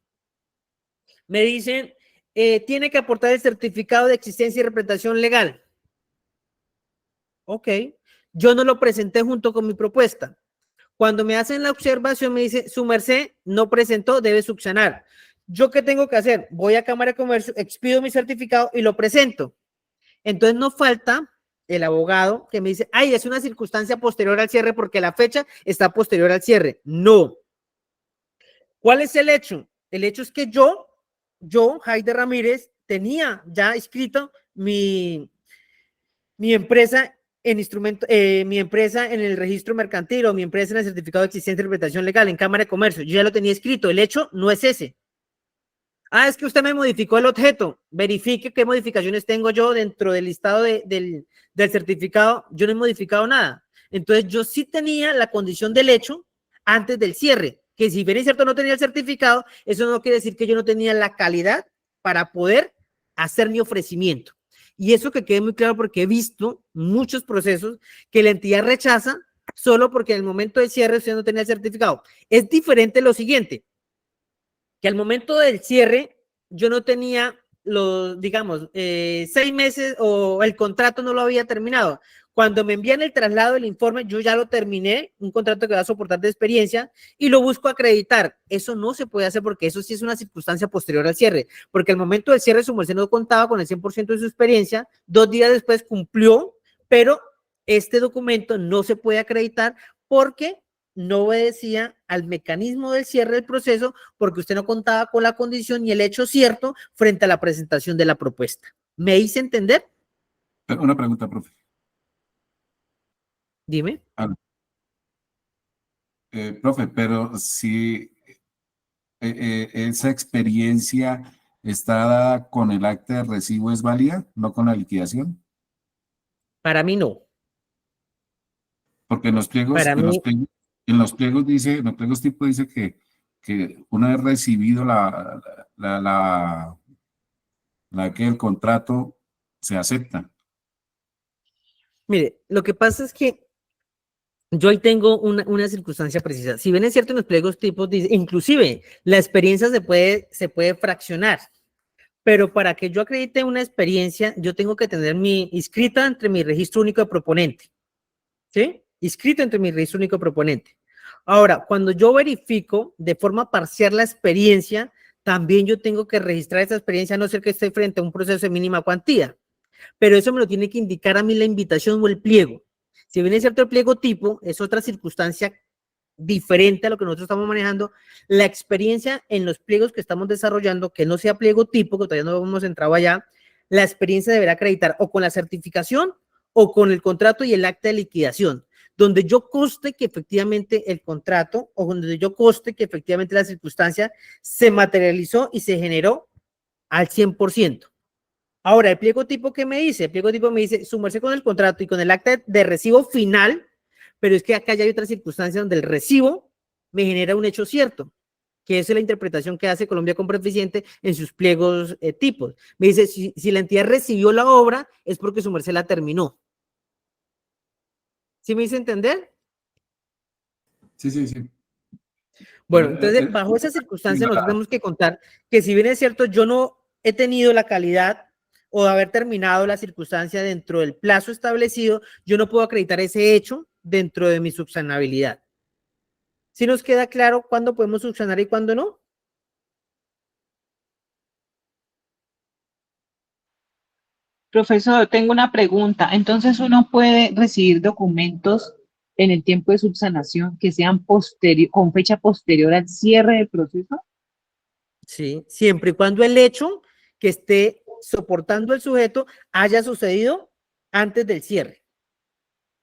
me dicen, tiene que aportar el certificado de existencia y representación legal. Ok, yo no lo presenté junto con mi propuesta. Cuando me hacen la observación me dice, su merced no presentó, debe subsanar. ¿Yo qué tengo que hacer? Voy a Cámara de Comercio, expido mi certificado y lo presento. Entonces no falta el abogado que me dice, ay, es una circunstancia posterior al cierre porque la fecha está posterior al cierre. No. ¿Cuál es el hecho? El hecho es que yo, Jaider Ramírez, tenía ya escrito mi empresa en mi empresa en el registro mercantil o mi empresa en el certificado de existencia y interpretación legal en Cámara de Comercio. Yo ya lo tenía escrito. El hecho no es ese. Ah, es que usted me modificó el objeto. Verifique qué modificaciones tengo yo dentro del listado del certificado. Yo no he modificado nada. Entonces, yo sí tenía la condición del hecho antes del cierre. Que si bien es cierto no tenía el certificado, eso no quiere decir que yo no tenía la calidad para poder hacer mi ofrecimiento. Y eso que quede muy claro porque he visto muchos procesos que la entidad rechaza solo porque en el momento del cierre usted no tenía el certificado. Es diferente lo siguiente, que al momento del cierre yo no tenía los, digamos, 6 meses o el contrato no lo había terminado. Cuando me envían el traslado del informe, yo ya lo terminé, un contrato que va a soportar de experiencia y lo busco acreditar. Eso no se puede hacer porque eso sí es una circunstancia posterior al cierre, porque al momento del cierre su merced no contaba con el 100% de su experiencia, 2 días después cumplió, pero este documento no se puede acreditar porque no obedecía al mecanismo del cierre del proceso porque usted no contaba con la condición y el hecho cierto frente a la presentación de la propuesta. ¿Me hice entender? Una pregunta, profe. Dime. Profe, pero si esa experiencia está dada con el acta de recibo, ¿es válida? ¿No con la liquidación? Para mí no. Porque en los pliegos, en los pliegos dice, en los pliegos tipo dice que una vez recibido que el contrato se acepta. Mire, lo que pasa es que yo ahí tengo una circunstancia precisa. Si bien es cierto en los pliegos tipos, dice, inclusive la experiencia se puede fraccionar, pero para que yo acredite una experiencia, yo tengo que tener inscrita entre mi registro único de proponente, ¿sí? Inscrito entre mi registro único de proponente. Ahora, cuando yo verifico de forma parcial la experiencia, también yo tengo que registrar esa experiencia, a no ser que esté frente a un proceso de mínima cuantía, pero eso me lo tiene que indicar a mí la invitación o el pliego. Si bien es cierto el pliego tipo, es otra circunstancia diferente a lo que nosotros estamos manejando, la experiencia en los pliegos que estamos desarrollando, que no sea pliego tipo, que todavía no hemos entrado allá, la experiencia deberá acreditar o con la certificación o con el contrato y el acta de liquidación, donde yo conste que efectivamente el contrato o donde yo conste que efectivamente la circunstancia se materializó y se generó al 100%. Ahora, el pliego tipo, ¿qué me dice? El pliego tipo me dice, sumarse con el contrato y con el acta de recibo final, pero es que acá ya hay otra circunstancia donde el recibo me genera un hecho cierto, que es la interpretación que hace Colombia Compra Eficiente en sus pliegos tipos. Me dice, si la entidad recibió la obra, es porque su merced la terminó. ¿Sí me hice entender? Sí, sí, sí. Bueno, entonces, bajo esa circunstancia, nosotros tenemos que contar que si bien es cierto, yo no he tenido la calidad o de haber terminado la circunstancia dentro del plazo establecido, yo no puedo acreditar ese hecho dentro de mi subsanabilidad. ¿Sí nos queda claro cuándo podemos subsanar y cuándo no? Profesor, tengo una pregunta. Entonces, ¿uno puede recibir documentos en el tiempo de subsanación que sean con fecha posterior al cierre del proceso? Sí, siempre y cuando el hecho que esté soportando el sujeto haya sucedido antes del cierre.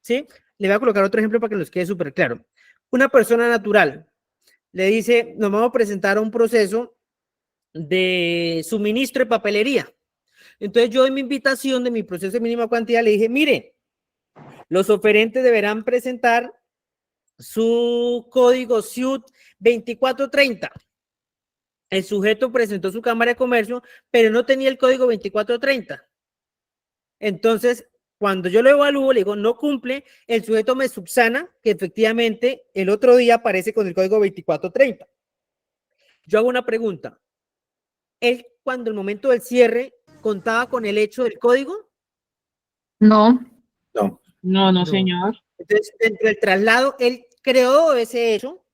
¿Sí? Le voy a colocar otro ejemplo para que les quede súper claro. Una persona natural le dice, nos vamos a presentar a un proceso de suministro de papelería. Entonces yo en mi invitación de mi proceso de mínima cuantía le dije, mire, los oferentes deberán presentar su código SIUT 2430. El sujeto presentó su cámara de comercio, pero no tenía el código 2430. Entonces, cuando yo lo evalúo, le digo, no cumple, el sujeto me subsana que efectivamente el otro día aparece con el código 2430. Yo hago una pregunta. ¿Él, cuando el momento del cierre, contaba con el hecho del código? No. No. No, señor. Entonces, dentro del traslado, él creó ese hecho,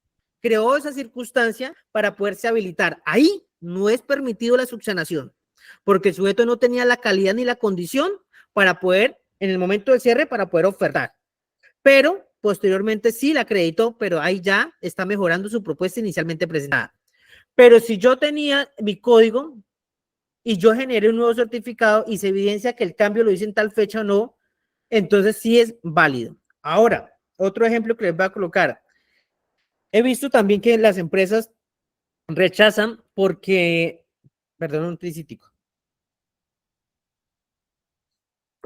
creó esa circunstancia para poderse habilitar. Ahí no es permitido la subsanación, porque el sujeto no tenía la calidad ni la condición para poder, en el momento del cierre, para poder ofertar. Pero posteriormente sí la acreditó, pero ahí ya está mejorando su propuesta inicialmente presentada. Pero si yo tenía mi código y yo generé un nuevo certificado y se evidencia que el cambio lo hice en tal fecha o no, entonces sí es válido. Ahora, otro ejemplo que les voy a colocar. He visto también que las empresas rechazan porque, perdón, un tricítico.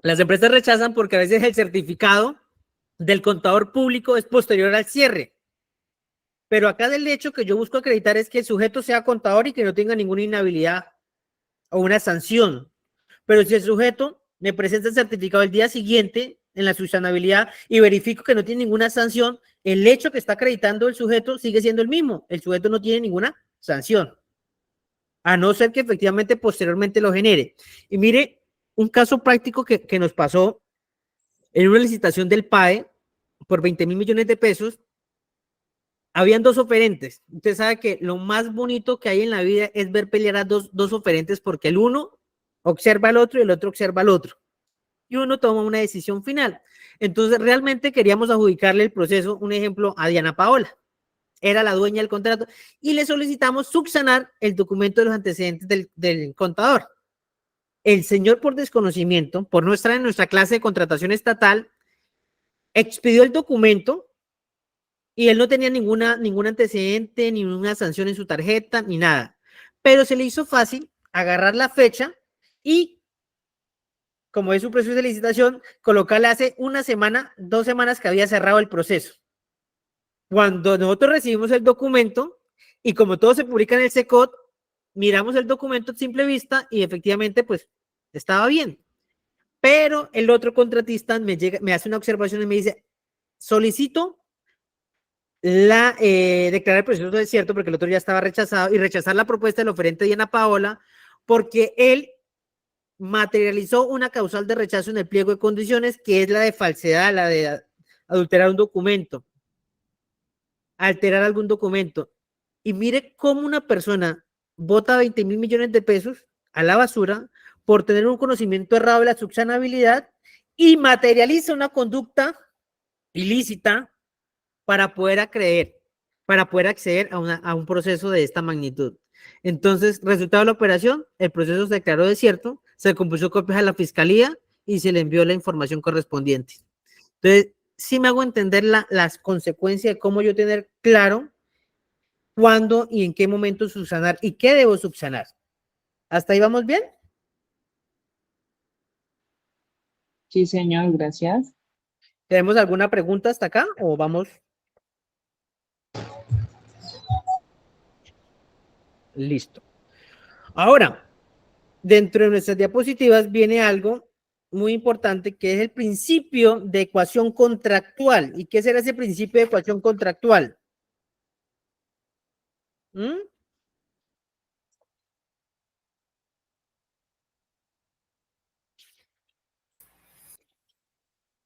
Las empresas rechazan porque a veces el certificado del contador público es posterior al cierre. Pero acá del hecho que yo busco acreditar es que el sujeto sea contador y que no tenga ninguna inhabilidad o una sanción. Pero si el sujeto me presenta el certificado el día siguiente en la subsanabilidad y verifico que no tiene ninguna sanción, el hecho que está acreditando el sujeto sigue siendo el mismo. El sujeto no tiene ninguna sanción, a no ser que efectivamente posteriormente lo genere. Y mire, un caso práctico que nos pasó en una licitación del PAE por 20.000 millones de pesos. Habían dos oferentes. Usted sabe que lo más bonito que hay en la vida es ver pelear a dos oferentes, porque el uno observa al otro y el otro observa al otro. Y uno toma una decisión final. Entonces, realmente queríamos adjudicarle el proceso, un ejemplo, a Diana Paola. Era la dueña del contrato y le solicitamos subsanar el documento de los antecedentes del contador. El señor, por desconocimiento, por no estar en nuestra clase de contratación estatal, expidió el documento y él no tenía ningún antecedente, ni una sanción en su tarjeta, ni nada. Pero se le hizo fácil agarrar la fecha y, como es su proceso de licitación, colocarle hace una semana, 2 semanas que había cerrado el proceso. Cuando nosotros recibimos el documento, y como todo se publica en el SECOT, miramos el documento a simple vista y efectivamente, pues, estaba bien. Pero el otro contratista me hace una observación y me dice, solicito declarar el proceso desierto porque el otro ya estaba rechazado y rechazar la propuesta del oferente Diana Paola porque él materializó una causal de rechazo en el pliego de condiciones que es la de falsedad, la de adulterar un documento, alterar algún documento. Y mire cómo una persona bota 20.000 millones de pesos a la basura por tener un conocimiento errado de la subsanabilidad y materializa una conducta ilícita para poder acceder a un proceso de esta magnitud. Entonces, resultado de la operación, el proceso se declaró desierto, se compuso copias a la fiscalía y se le envió la información correspondiente. Entonces, sí me hago entender las consecuencias de cómo yo tener claro cuándo y en qué momento subsanar y qué debo subsanar. ¿Hasta ahí vamos bien? Sí, señor, gracias. ¿Tenemos alguna pregunta hasta acá o vamos? Listo. Ahora, dentro de nuestras diapositivas viene algo muy importante que es el principio de ecuación contractual. ¿Y qué será ese principio de ecuación contractual?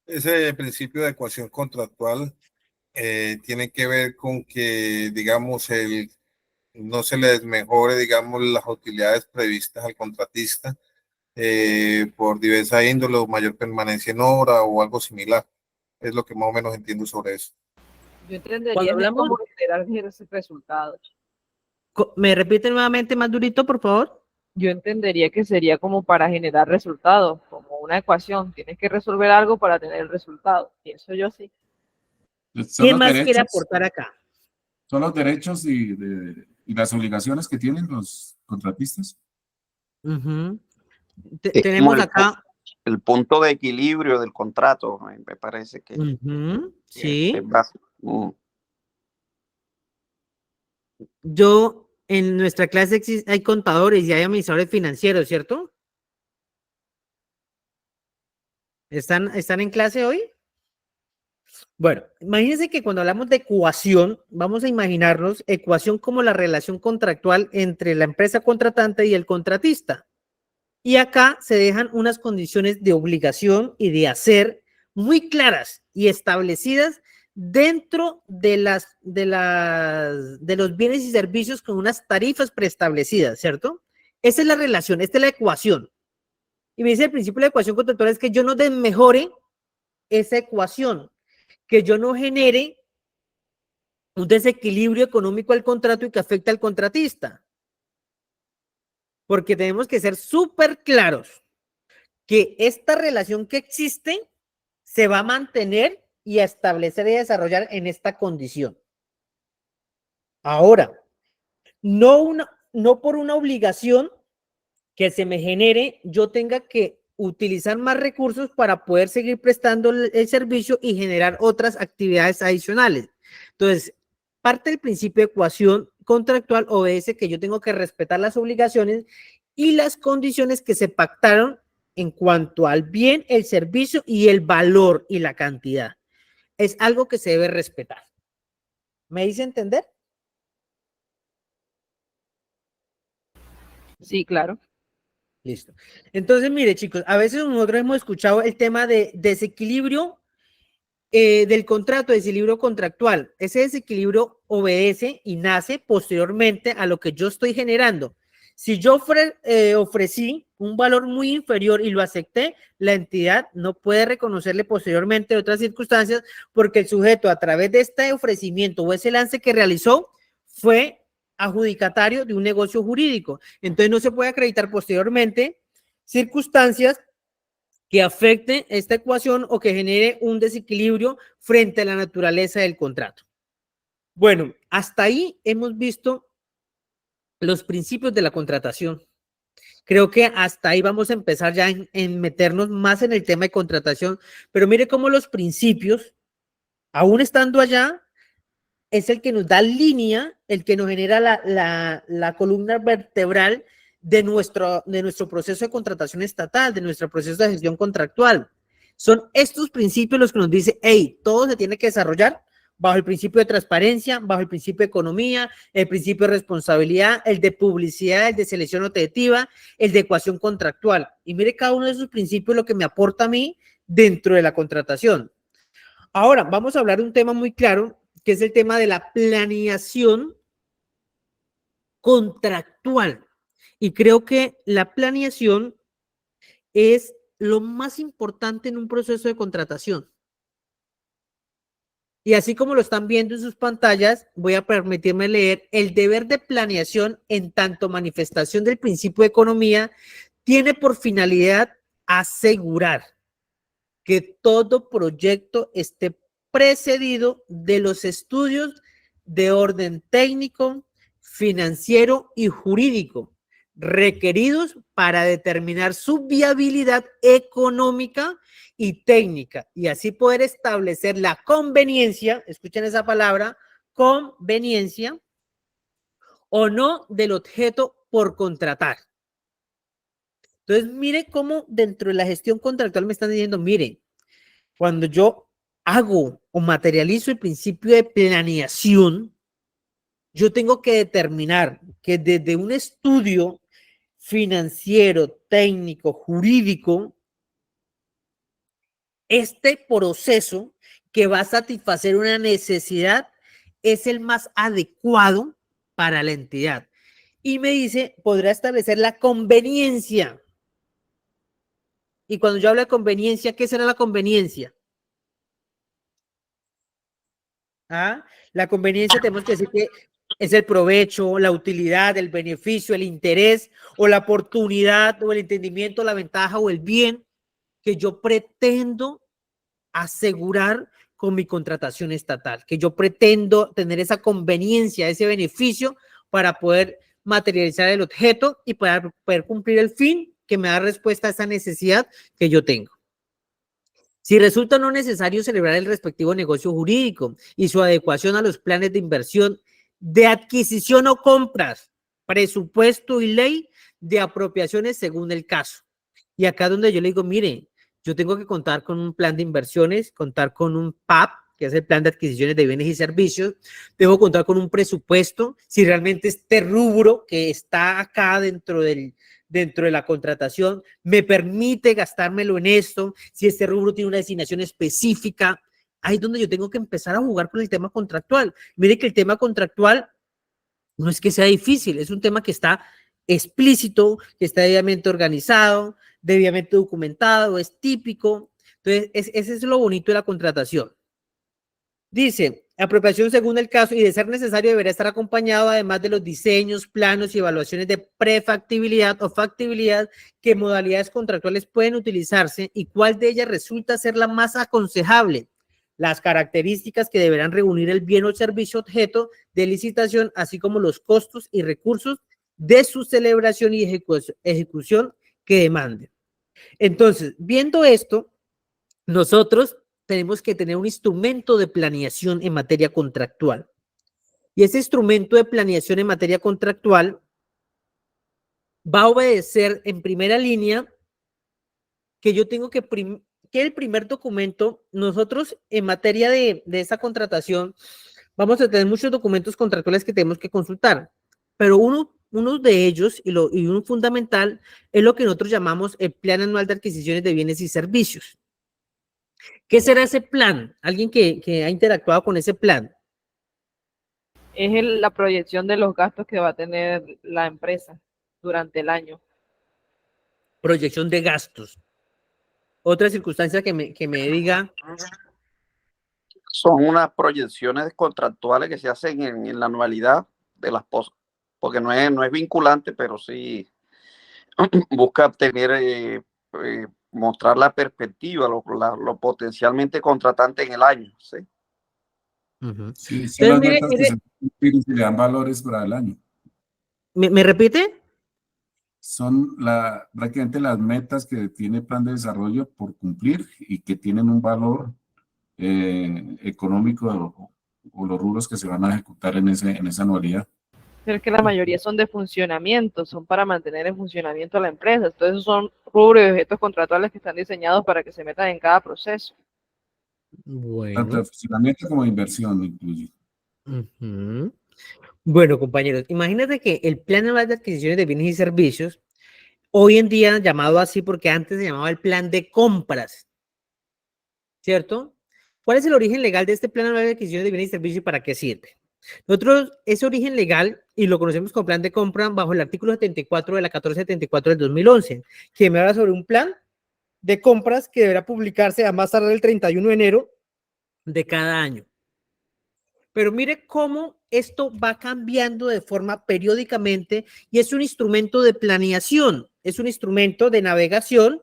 Ese principio de ecuación contractual tiene que ver con que, digamos, no se le desmejore, digamos, las utilidades previstas al contratista por diversa índole o mayor permanencia en obra o algo similar. Es lo que más o menos entiendo sobre eso. Yo entendería cómo generar ese resultado. ¿Me repite nuevamente más durito, por favor? Yo entendería que sería como para generar resultados, como una ecuación. Tienes que resolver algo para tener el resultado. Pienso yo sí. ¿Qué más quiere aportar acá? Son los derechos y las obligaciones que tienen los contratistas. Tenemos acá el punto de equilibrio del contrato, me parece que sí. Yo, en nuestra clase hay contadores y hay administradores financieros, ¿cierto? ¿Están en clase hoy? Bueno, imagínense que cuando hablamos de ecuación, vamos a imaginarnos ecuación como la relación contractual entre la empresa contratante y el contratista. Y acá se dejan unas condiciones de obligación y de hacer muy claras y establecidas dentro de los bienes y servicios con unas tarifas preestablecidas, ¿cierto? Esa es la relación, esta es la ecuación. Y me dice el principio de la ecuación contractual es que yo no desmejore esa ecuación, que yo no genere un desequilibrio económico al contrato y que afecte al contratista. Porque tenemos que ser súper claros que esta relación que existe se va a mantener y a establecer y a desarrollar en esta condición. Ahora, no por una obligación que se me genere, yo tenga que utilizar más recursos para poder seguir prestando el servicio y generar otras actividades adicionales. Entonces, parte del principio de ecuación contractual obedece que yo tengo que respetar las obligaciones y las condiciones que se pactaron en cuanto al bien, el servicio y el valor y la cantidad. Es algo que se debe respetar. ¿Me hice entender? Sí, claro. Listo. Entonces, mire, chicos, a veces nosotros hemos escuchado el tema de desequilibrio del contrato, desequilibrio contractual. Ese desequilibrio obedece y nace posteriormente a lo que yo estoy generando. Si yo ofrecí un valor muy inferior y lo acepté, la entidad no puede reconocerle posteriormente otras circunstancias porque el sujeto a través de este ofrecimiento o ese lance que realizó fue adjudicatario de un negocio jurídico. Entonces no se puede acreditar posteriormente circunstancias que afecten esta ecuación o que genere un desequilibrio frente a la naturaleza del contrato. Bueno, hasta ahí hemos visto los principios de la contratación. Creo que hasta ahí vamos a empezar ya en meternos más en el tema de contratación, pero mire cómo los principios, aún estando allá, es el que nos da línea, el que nos genera la columna vertebral de nuestro proceso de contratación estatal, de nuestro proceso de gestión contractual. Son estos principios los que nos dicen, hey, todo se tiene que desarrollar bajo el principio de transparencia, bajo el principio de economía, el principio de responsabilidad, el de publicidad, el de selección objetiva, el de ecuación contractual. Y mire cada uno de esos principios lo que me aporta a mí dentro de la contratación. Ahora, vamos a hablar de un tema muy claro, que es el tema de la planeación contractual. Y creo que la planeación es lo más importante en un proceso de contratación. Y así como lo están viendo en sus pantallas, voy a permitirme leer: el deber de planeación, en tanto manifestación del principio de economía, tiene por finalidad asegurar que todo proyecto esté precedido de los estudios de orden técnico, financiero y jurídico requeridos para determinar su viabilidad económica y técnica, y así poder establecer la conveniencia, escuchen esa palabra, conveniencia o no del objeto por contratar. Entonces, mire cómo dentro de la gestión contractual me están diciendo, mire, cuando yo hago o materializo el principio de planeación, yo tengo que determinar que desde un estudio financiero, técnico, jurídico, este proceso que va a satisfacer una necesidad es el más adecuado para la entidad. Y me dice, podrá establecer la conveniencia. Y cuando yo hablo de conveniencia, ¿qué será la conveniencia? ¿Ah? La conveniencia tenemos que decir que es el provecho, la utilidad, el beneficio, el interés o la oportunidad o el entendimiento, la ventaja o el bien que yo pretendo asegurar con mi contratación estatal, que yo pretendo tener esa conveniencia, ese beneficio para poder materializar el objeto y poder cumplir el fin que me da respuesta a esa necesidad que yo tengo. Si resulta no necesario celebrar el respectivo negocio jurídico y su adecuación a los planes de inversión, de adquisición o compras, presupuesto y ley de apropiaciones según el caso. Y acá donde yo le digo, mire, yo tengo que contar con un plan de inversiones, contar con un PAP, que es el plan de adquisiciones de bienes y servicios, debo contar con un presupuesto, si realmente este rubro que está acá dentro de la contratación me permite gastármelo en esto, si este rubro tiene una designación específica, ahí es donde yo tengo que empezar a jugar con el tema contractual. Mire que el tema contractual no es que sea difícil, es un tema que está explícito, que está debidamente organizado, debidamente documentado, es típico. Entonces, ese es lo bonito de la contratación. Dice, apropiación según el caso y de ser necesario deberá estar acompañado además de los diseños, planos y evaluaciones de prefactibilidad o factibilidad, qué modalidades contractuales pueden utilizarse y cuál de ellas resulta ser la más aconsejable, las características que deberán reunir el bien o servicio objeto de licitación, así como los costos y recursos de su celebración y ejecución que demanden. Entonces, viendo esto, nosotros tenemos que tener un instrumento de planeación en materia contractual. Y ese instrumento de planeación en materia contractual va a obedecer en primera línea que yo tengo que el primer documento, nosotros en materia de esa contratación, vamos a tener muchos documentos contractuales que tenemos que consultar, pero uno de ellos y uno fundamental es lo que nosotros llamamos el Plan Anual de Adquisiciones de Bienes y Servicios. ¿Qué será ese plan? ¿Alguien que ha interactuado con ese plan? Es la proyección de los gastos que va a tener la empresa durante el año. Proyección de gastos. Otra circunstancia que me diga. Son unas proyecciones contractuales que se hacen en la anualidad de las cosas, porque no es vinculante, pero sí busca tener, mostrar la perspectiva, lo potencialmente contratante en el año. ¿Sí? Sí, son las metas que se cumplen y se le dan valores para el año. ¿Me repite? Son prácticamente las metas que tiene el plan de desarrollo por cumplir y que tienen un valor económico o los rubros que se van a ejecutar en esa anualidad. Pero es que la mayoría son de funcionamiento, son para mantener en funcionamiento a la empresa. Entonces son rubros y objetos contractuales que están diseñados para que se metan en cada proceso. Tanto de Bueno. funcionamiento como de inversión incluye. Ujú. Bueno, compañeros, imagínate que el plan anual de adquisiciones de bienes y servicios, hoy en día llamado así porque antes se llamaba el plan de compras, ¿cierto? ¿Cuál es el origen legal de este plan anual de adquisiciones de bienes y servicios y para qué sirve? Nosotros, ese origen legal, y lo conocemos como plan de compra bajo el artículo 74 de la 1474 del 2011, que me habla sobre un plan de compras que deberá publicarse a más tardar el 31 de enero de cada año. Pero mire cómo esto va cambiando de forma periódicamente y es un instrumento de planeación, es un instrumento de navegación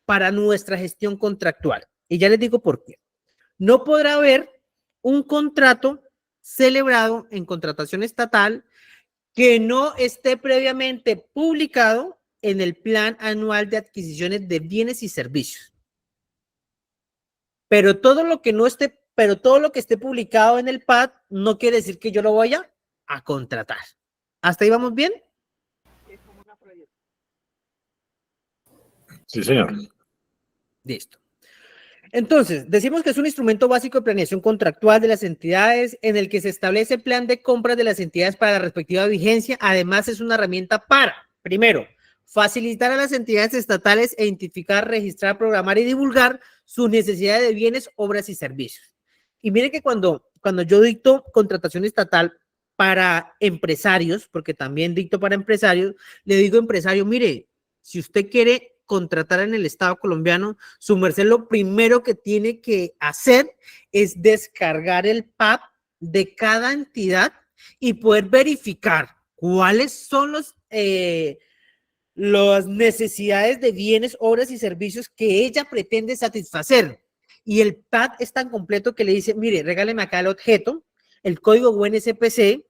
para nuestra gestión contractual. Y ya les digo por qué. No podrá haber un contrato celebrado en contratación estatal que no esté previamente publicado en el Plan Anual de Adquisiciones de Bienes y Servicios. Pero todo lo que esté publicado en el PAD no quiere decir que yo lo vaya a contratar. ¿Hasta ahí vamos bien? Sí, señor. Listo. Entonces, decimos que es un instrumento básico de planeación contractual de las entidades en el que se establece el plan de compras de las entidades para la respectiva vigencia. Además, es una herramienta para, primero, facilitar a las entidades estatales e identificar, registrar, programar y divulgar sus necesidades de bienes, obras y servicios. Y miren que cuando yo dicto contratación estatal para empresarios, porque también dicto para empresarios, le digo empresario, mire, si usted quiere contratar en el Estado colombiano, su merced lo primero que tiene que hacer es descargar el PAP de cada entidad y poder verificar cuáles son las necesidades de bienes, obras y servicios que ella pretende satisfacer. Y el PAD es tan completo que le dice, mire, regáleme acá el objeto, el código UNSPC,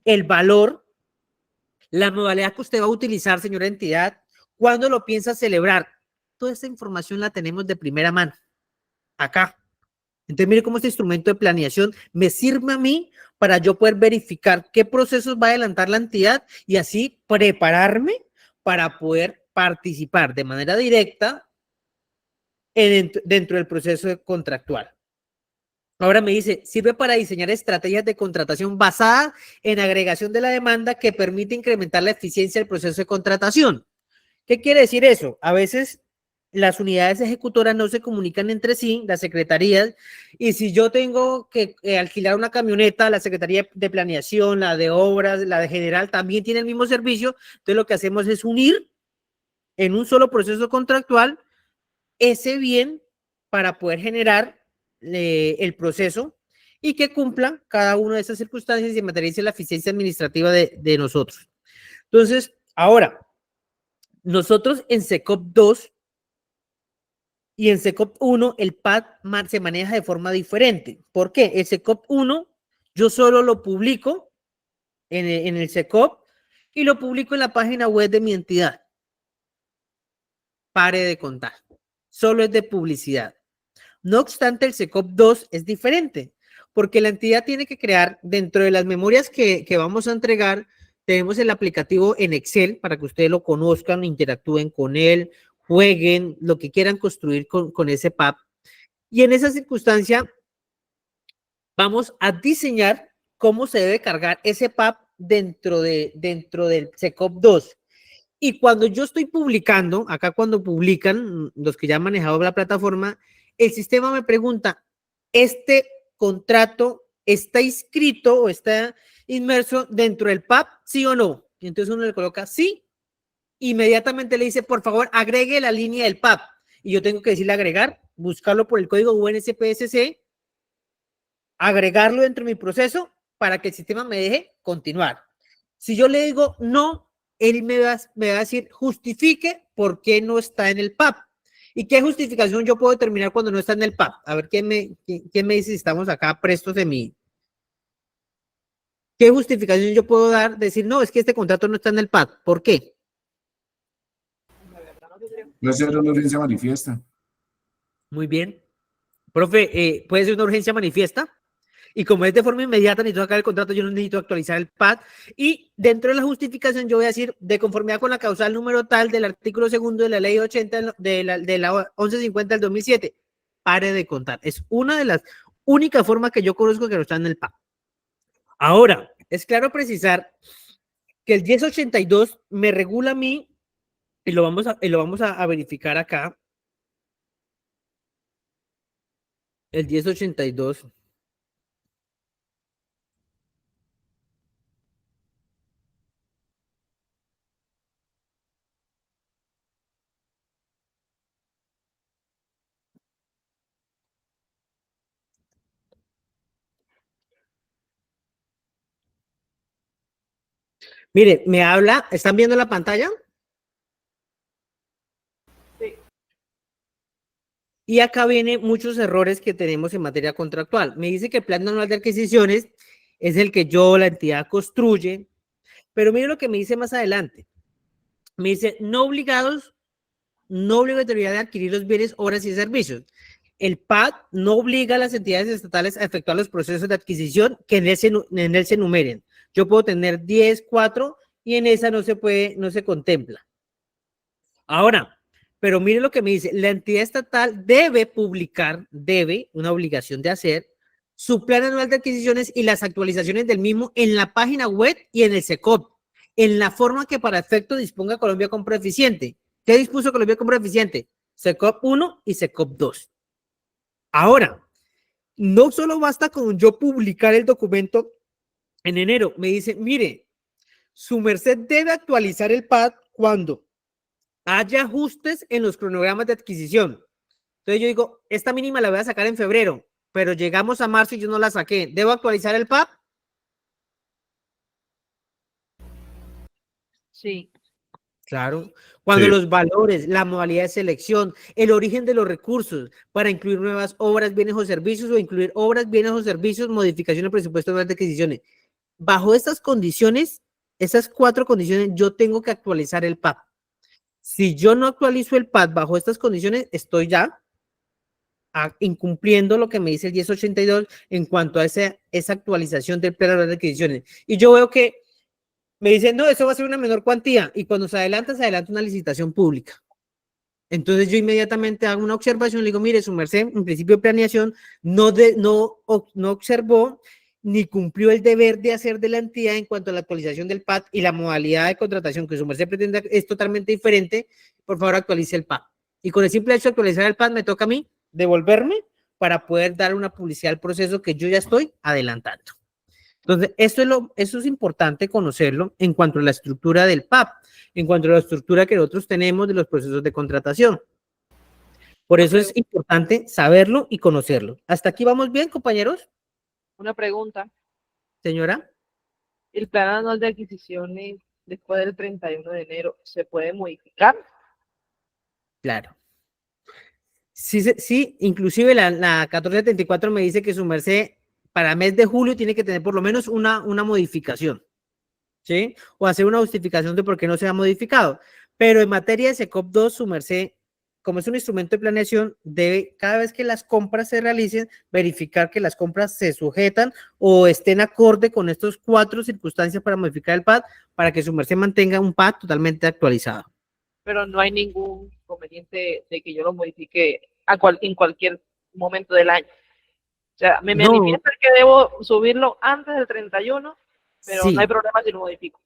el valor, la modalidad que usted va a utilizar, señora entidad, cuándo lo piensa celebrar. Toda esta información la tenemos de primera mano, acá. Entonces, mire cómo este instrumento de planeación me sirve a mí para yo poder verificar qué procesos va a adelantar la entidad y así prepararme para poder participar de manera directa dentro del proceso contractual. Ahora me dice, sirve para diseñar estrategias de contratación basadas en agregación de la demanda que permite incrementar la eficiencia del proceso de contratación. ¿Qué quiere decir eso? A veces las unidades ejecutoras no se comunican entre sí, las secretarías, y si yo tengo que alquilar una camioneta, la Secretaría de Planeación, la de Obras, la de General, también tiene el mismo servicio, entonces lo que hacemos es unir en un solo proceso contractual ese bien para poder generar el proceso y que cumpla cada una de esas circunstancias y materialice la eficiencia administrativa de nosotros. Entonces, ahora, nosotros en SECOP 2 y en SECOP 1 el PAD se maneja de forma diferente. ¿Por qué? El SECOP 1 yo solo lo publico en el SECOP y lo publico en la página web de mi entidad. Pare de contar. Solo es de publicidad. No obstante, el SECOP 2 es diferente porque la entidad tiene que crear dentro de las memorias que vamos a entregar. Tenemos el aplicativo en Excel para que ustedes lo conozcan, interactúen con él, jueguen, lo que quieran construir con ese PAP. Y en esa circunstancia vamos a diseñar cómo se debe cargar ese PAP dentro del SECOP 2. Y cuando yo estoy publicando, acá cuando publican, los que ya han manejado la plataforma, el sistema me pregunta, ¿este contrato está inscrito o está inmerso dentro del PAP, sí o no? Y entonces uno le coloca sí, inmediatamente le dice, por favor, agregue la línea del PAP. Y yo tengo que decirle agregar, buscarlo por el código UNSPSC, agregarlo dentro de mi proceso para que el sistema me deje continuar. Si yo le digo no, él me va a decir justifique por qué no está en el PAP. ¿Y qué justificación yo puedo determinar cuando no está en el PAP? A ver, ¿quién me dice si estamos acá prestos de mí? ¿Qué justificación yo puedo dar? Decir, no, es que este contrato no está en el PAP. ¿Por qué? Puede ser una urgencia manifiesta. Muy bien. Profe, ¿puede ser una urgencia manifiesta? Y como es de forma inmediata, necesito sacar el contrato, yo no necesito actualizar el PAD. Y dentro de la justificación yo voy a decir, de conformidad con la causal número tal del artículo segundo de la ley 80 de la 1150 del 2007. pare de contar. Es una de las únicas formas que yo conozco que no está en el PAP. Ahora, es claro precisar que el 1082 me regula a mí, y lo vamos a verificar acá. El 1082. Mire, me habla, ¿están viendo la pantalla? Sí. Y acá vienen muchos errores que tenemos en materia contractual. Me dice que el plan anual de adquisiciones es el que yo, la entidad, construye, pero mire lo que me dice más adelante. Me dice, no obligatoriedad de adquirir los bienes, obras y servicios. El PAD no obliga a las entidades estatales a efectuar los procesos de adquisición que en él se enumeren. Yo puedo tener 10, 4 y en esa no se contempla. Ahora, pero mire lo que me dice, la entidad estatal debe publicar, una obligación de hacer, su plan anual de adquisiciones y las actualizaciones del mismo en la página web y en el SECOP, en la forma que para efecto disponga Colombia Compra Eficiente. ¿Qué dispuso Colombia Compra Eficiente? SECOP 1 y SECOP 2. Ahora, no solo basta con yo publicar el documento en enero, me dice, mire, su merced debe actualizar el PAD cuando haya ajustes en los cronogramas de adquisición. Entonces yo digo, esta mínima la voy a sacar en febrero, pero llegamos a marzo y yo no la saqué. ¿Debo actualizar el PAD? Sí. Claro. Cuando Sí. los valores, la modalidad de selección, el origen de los recursos para incluir nuevas obras, bienes o servicios o incluir obras, bienes o servicios, modificación del presupuesto de adquisiciones. Bajo estas condiciones, esas 4 condiciones, yo tengo que actualizar el PAD. Si yo no actualizo el PAD bajo estas condiciones, estoy ya incumpliendo lo que me dice el 1082 en cuanto a esa actualización del plan de adquisiciones. Y yo veo que me dicen, no, eso va a ser una menor cuantía. Y cuando se adelanta una licitación pública. Entonces yo inmediatamente hago una observación, le digo, mire, su merced, en principio de planeación, no observó ni cumplió el deber de hacer de la entidad en cuanto a la actualización del PAD y la modalidad de contratación que su merced pretende es totalmente diferente. Por favor, actualice el PAD. Y con el simple hecho de actualizar el PAD, me toca a mí devolverme para poder dar una publicidad al proceso que yo ya estoy adelantando. Entonces, eso es importante conocerlo en cuanto a la estructura del PAP, en cuanto a la estructura que nosotros tenemos de los procesos de contratación. Por eso es importante saberlo y conocerlo. ¿Hasta aquí vamos bien, compañeros? Una pregunta. Señora. ¿El plan anual de adquisiciones después del 31 de enero se puede modificar? Claro. Sí, inclusive la 1474 me dice que su merced para mes de julio tiene que tener por lo menos una modificación, ¿sí? O hacer una justificación de por qué no se ha modificado. Pero en materia de SECOP 2, su merced, como es un instrumento de planeación, debe, cada vez que las compras se realicen, verificar que las compras se sujetan o estén acorde con estos 4 circunstancias para modificar el PAD, para que su merced mantenga un PAD totalmente actualizado. Pero no hay ningún inconveniente de que yo lo modifique en cualquier momento del año. O sea, me manifiesta que debo subirlo antes del 31, pero sí. No hay problema si lo modifico.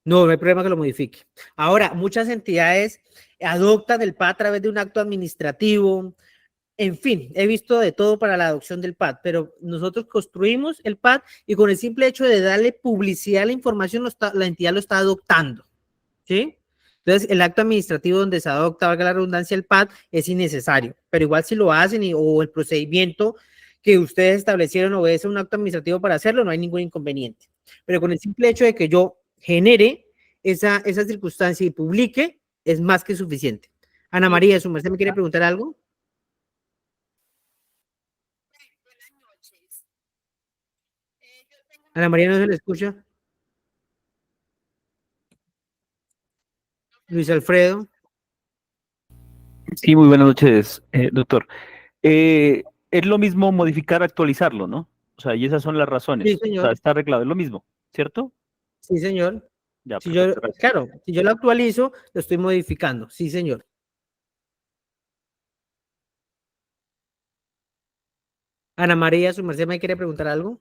No hay problema que lo modifique. Ahora, muchas entidades adoptan el PAD a través de un acto administrativo. En fin, he visto de todo para la adopción del PAD, pero nosotros construimos el PAD y con el simple hecho de darle publicidad a la información, la entidad lo está adoptando, ¿sí? Entonces, el acto administrativo donde se adopta, valga la redundancia, el PAD es innecesario, pero igual si lo hacen o el procedimiento que ustedes establecieron obedece un acto administrativo para hacerlo, no hay ningún inconveniente. Pero con el simple hecho de que yo genere esa circunstancia y publique, es más que suficiente. Ana María, ¿su merced me quiere preguntar algo? Ana María, ¿no se le escucha? Luis Alfredo. Sí, muy buenas noches, doctor. Es lo mismo modificar, actualizarlo, ¿no? O sea, y esas son las razones. Sí, señor. O sea, está arreglado, es lo mismo, ¿cierto? Sí, señor. Ya, si perfecto, claro, si yo lo actualizo, lo estoy modificando. Sí, señor. Ana María, su merced, ¿me quiere preguntar algo?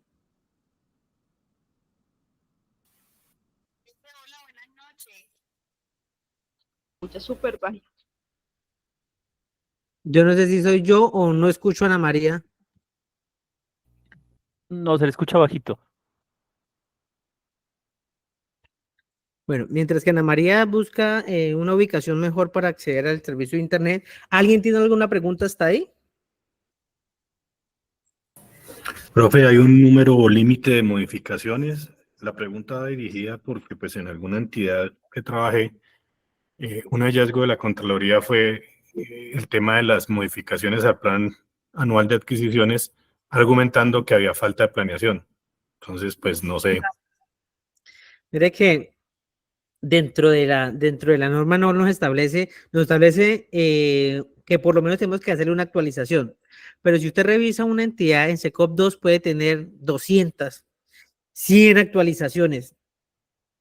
Escucha súper bajito. Yo no sé si soy yo o no escucho a Ana María. No, se le escucha bajito. Bueno, mientras que Ana María busca una ubicación mejor para acceder al servicio de Internet, ¿alguien tiene alguna pregunta hasta ahí? Profe, ¿hay un número límite de modificaciones? La pregunta va dirigida porque pues en alguna entidad que trabajé, un hallazgo de la Contraloría fue el tema de las modificaciones al plan anual de adquisiciones, argumentando que había falta de planeación. Entonces, pues no sé. Mire que dentro de la norma no nos establece que por lo menos tenemos que hacerle una actualización. Pero si usted revisa una entidad en SECOP 2 puede tener 200, 100 actualizaciones.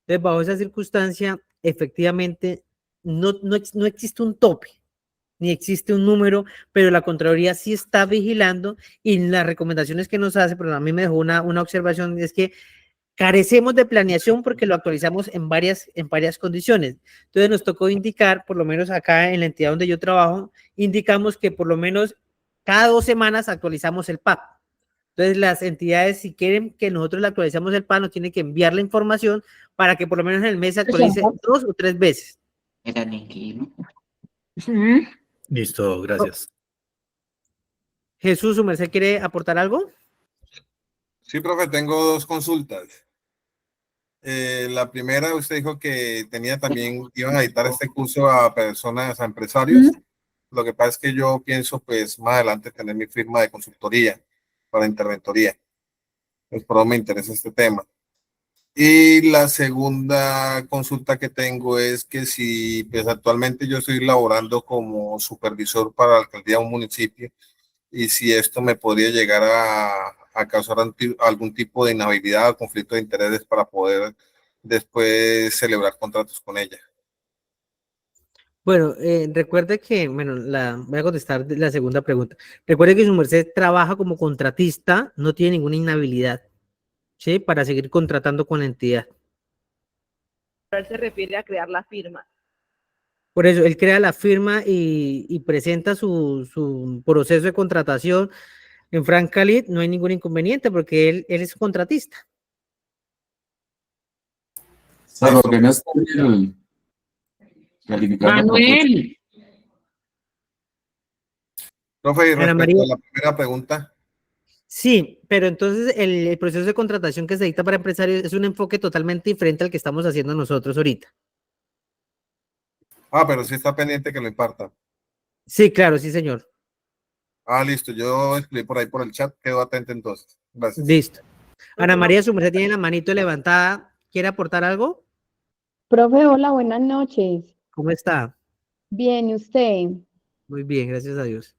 Entonces, bajo esa circunstancia, efectivamente, no existe un tope, ni existe un número, pero la Contraloría sí está vigilando y las recomendaciones que nos hace, pero a mí me dejó una observación, es que carecemos de planeación porque lo actualizamos en varias condiciones. Entonces nos tocó indicar, por lo menos acá en la entidad donde yo trabajo, indicamos que por lo menos cada 2 semanas actualizamos el PAP. Entonces las entidades, si quieren que nosotros le actualicemos el PAP, nos tienen que enviar la información para que por lo menos en el mes se actualice 2 o 3 veces. Listo, gracias. Jesús, ¿su merced quiere aportar algo? Sí, profe, tengo dos consultas. La primera, usted dijo que iban a dictar este curso a personas, a empresarios. Lo que pasa es que yo pienso, pues, más adelante tener mi firma de consultoría para interventoría. Pues, por eso me interesa este tema. Y la segunda consulta que tengo es que si, pues, actualmente yo estoy laborando como supervisor para la alcaldía de un municipio, y si esto me podría llegar a causar algún tipo de inhabilidad o conflicto de intereses para poder después celebrar contratos con ella. Bueno, recuerde que, bueno, voy a contestar la segunda pregunta. Recuerde que su merced trabaja como contratista, no tiene ninguna inhabilidad, ¿sí? Para seguir contratando con la entidad. Él se refiere a crear la firma. Por eso, él crea la firma y presenta su proceso de contratación en Francalit, no hay ningún inconveniente porque él es contratista. Salvo que no está el calificando. Manuel, Profe, y Ana respecto María. a la primera pregunta, Sí, pero entonces el proceso de contratación que se dicta para empresarios es un enfoque totalmente diferente al que estamos haciendo nosotros ahorita. pero sí está pendiente que lo imparta. Sí, claro, sí, señor. Listo, yo escribí por ahí por el chat, quedo atento entonces. Gracias. Listo. Ana María, su merced tiene la manito levantada. ¿Quiere aportar algo? Profe, hola, buenas noches. ¿Cómo está? Bien, ¿y usted? Muy bien, gracias a Dios.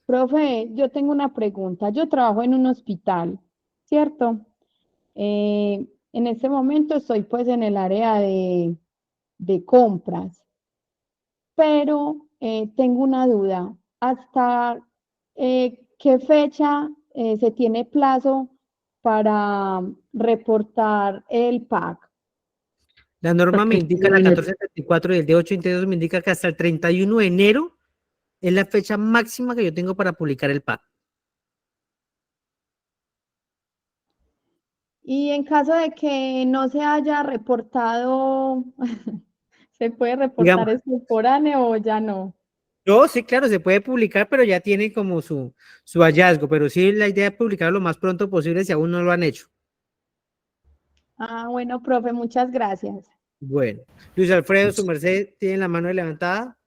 Profe, yo tengo una pregunta. Yo trabajo en un hospital, ¿cierto? En este momento estoy pues en el área de compras, pero tengo una duda. ¿Hasta qué fecha se tiene plazo para reportar el PAC? La norma me Porque indica, la 1474 y el de 882 me indica que hasta el 31 de enero es la fecha máxima que yo tengo para publicar el PAC. Y en caso de que no se haya reportado, ¿se puede reportar extemporáneo o ya no? No, sí, claro, se puede publicar, pero ya tiene como su hallazgo, pero sí la idea es publicarlo lo más pronto posible si aún no lo han hecho. Bueno, profe, muchas gracias. Bueno, Luis Alfredo, su merced, ¿tiene la mano levantada?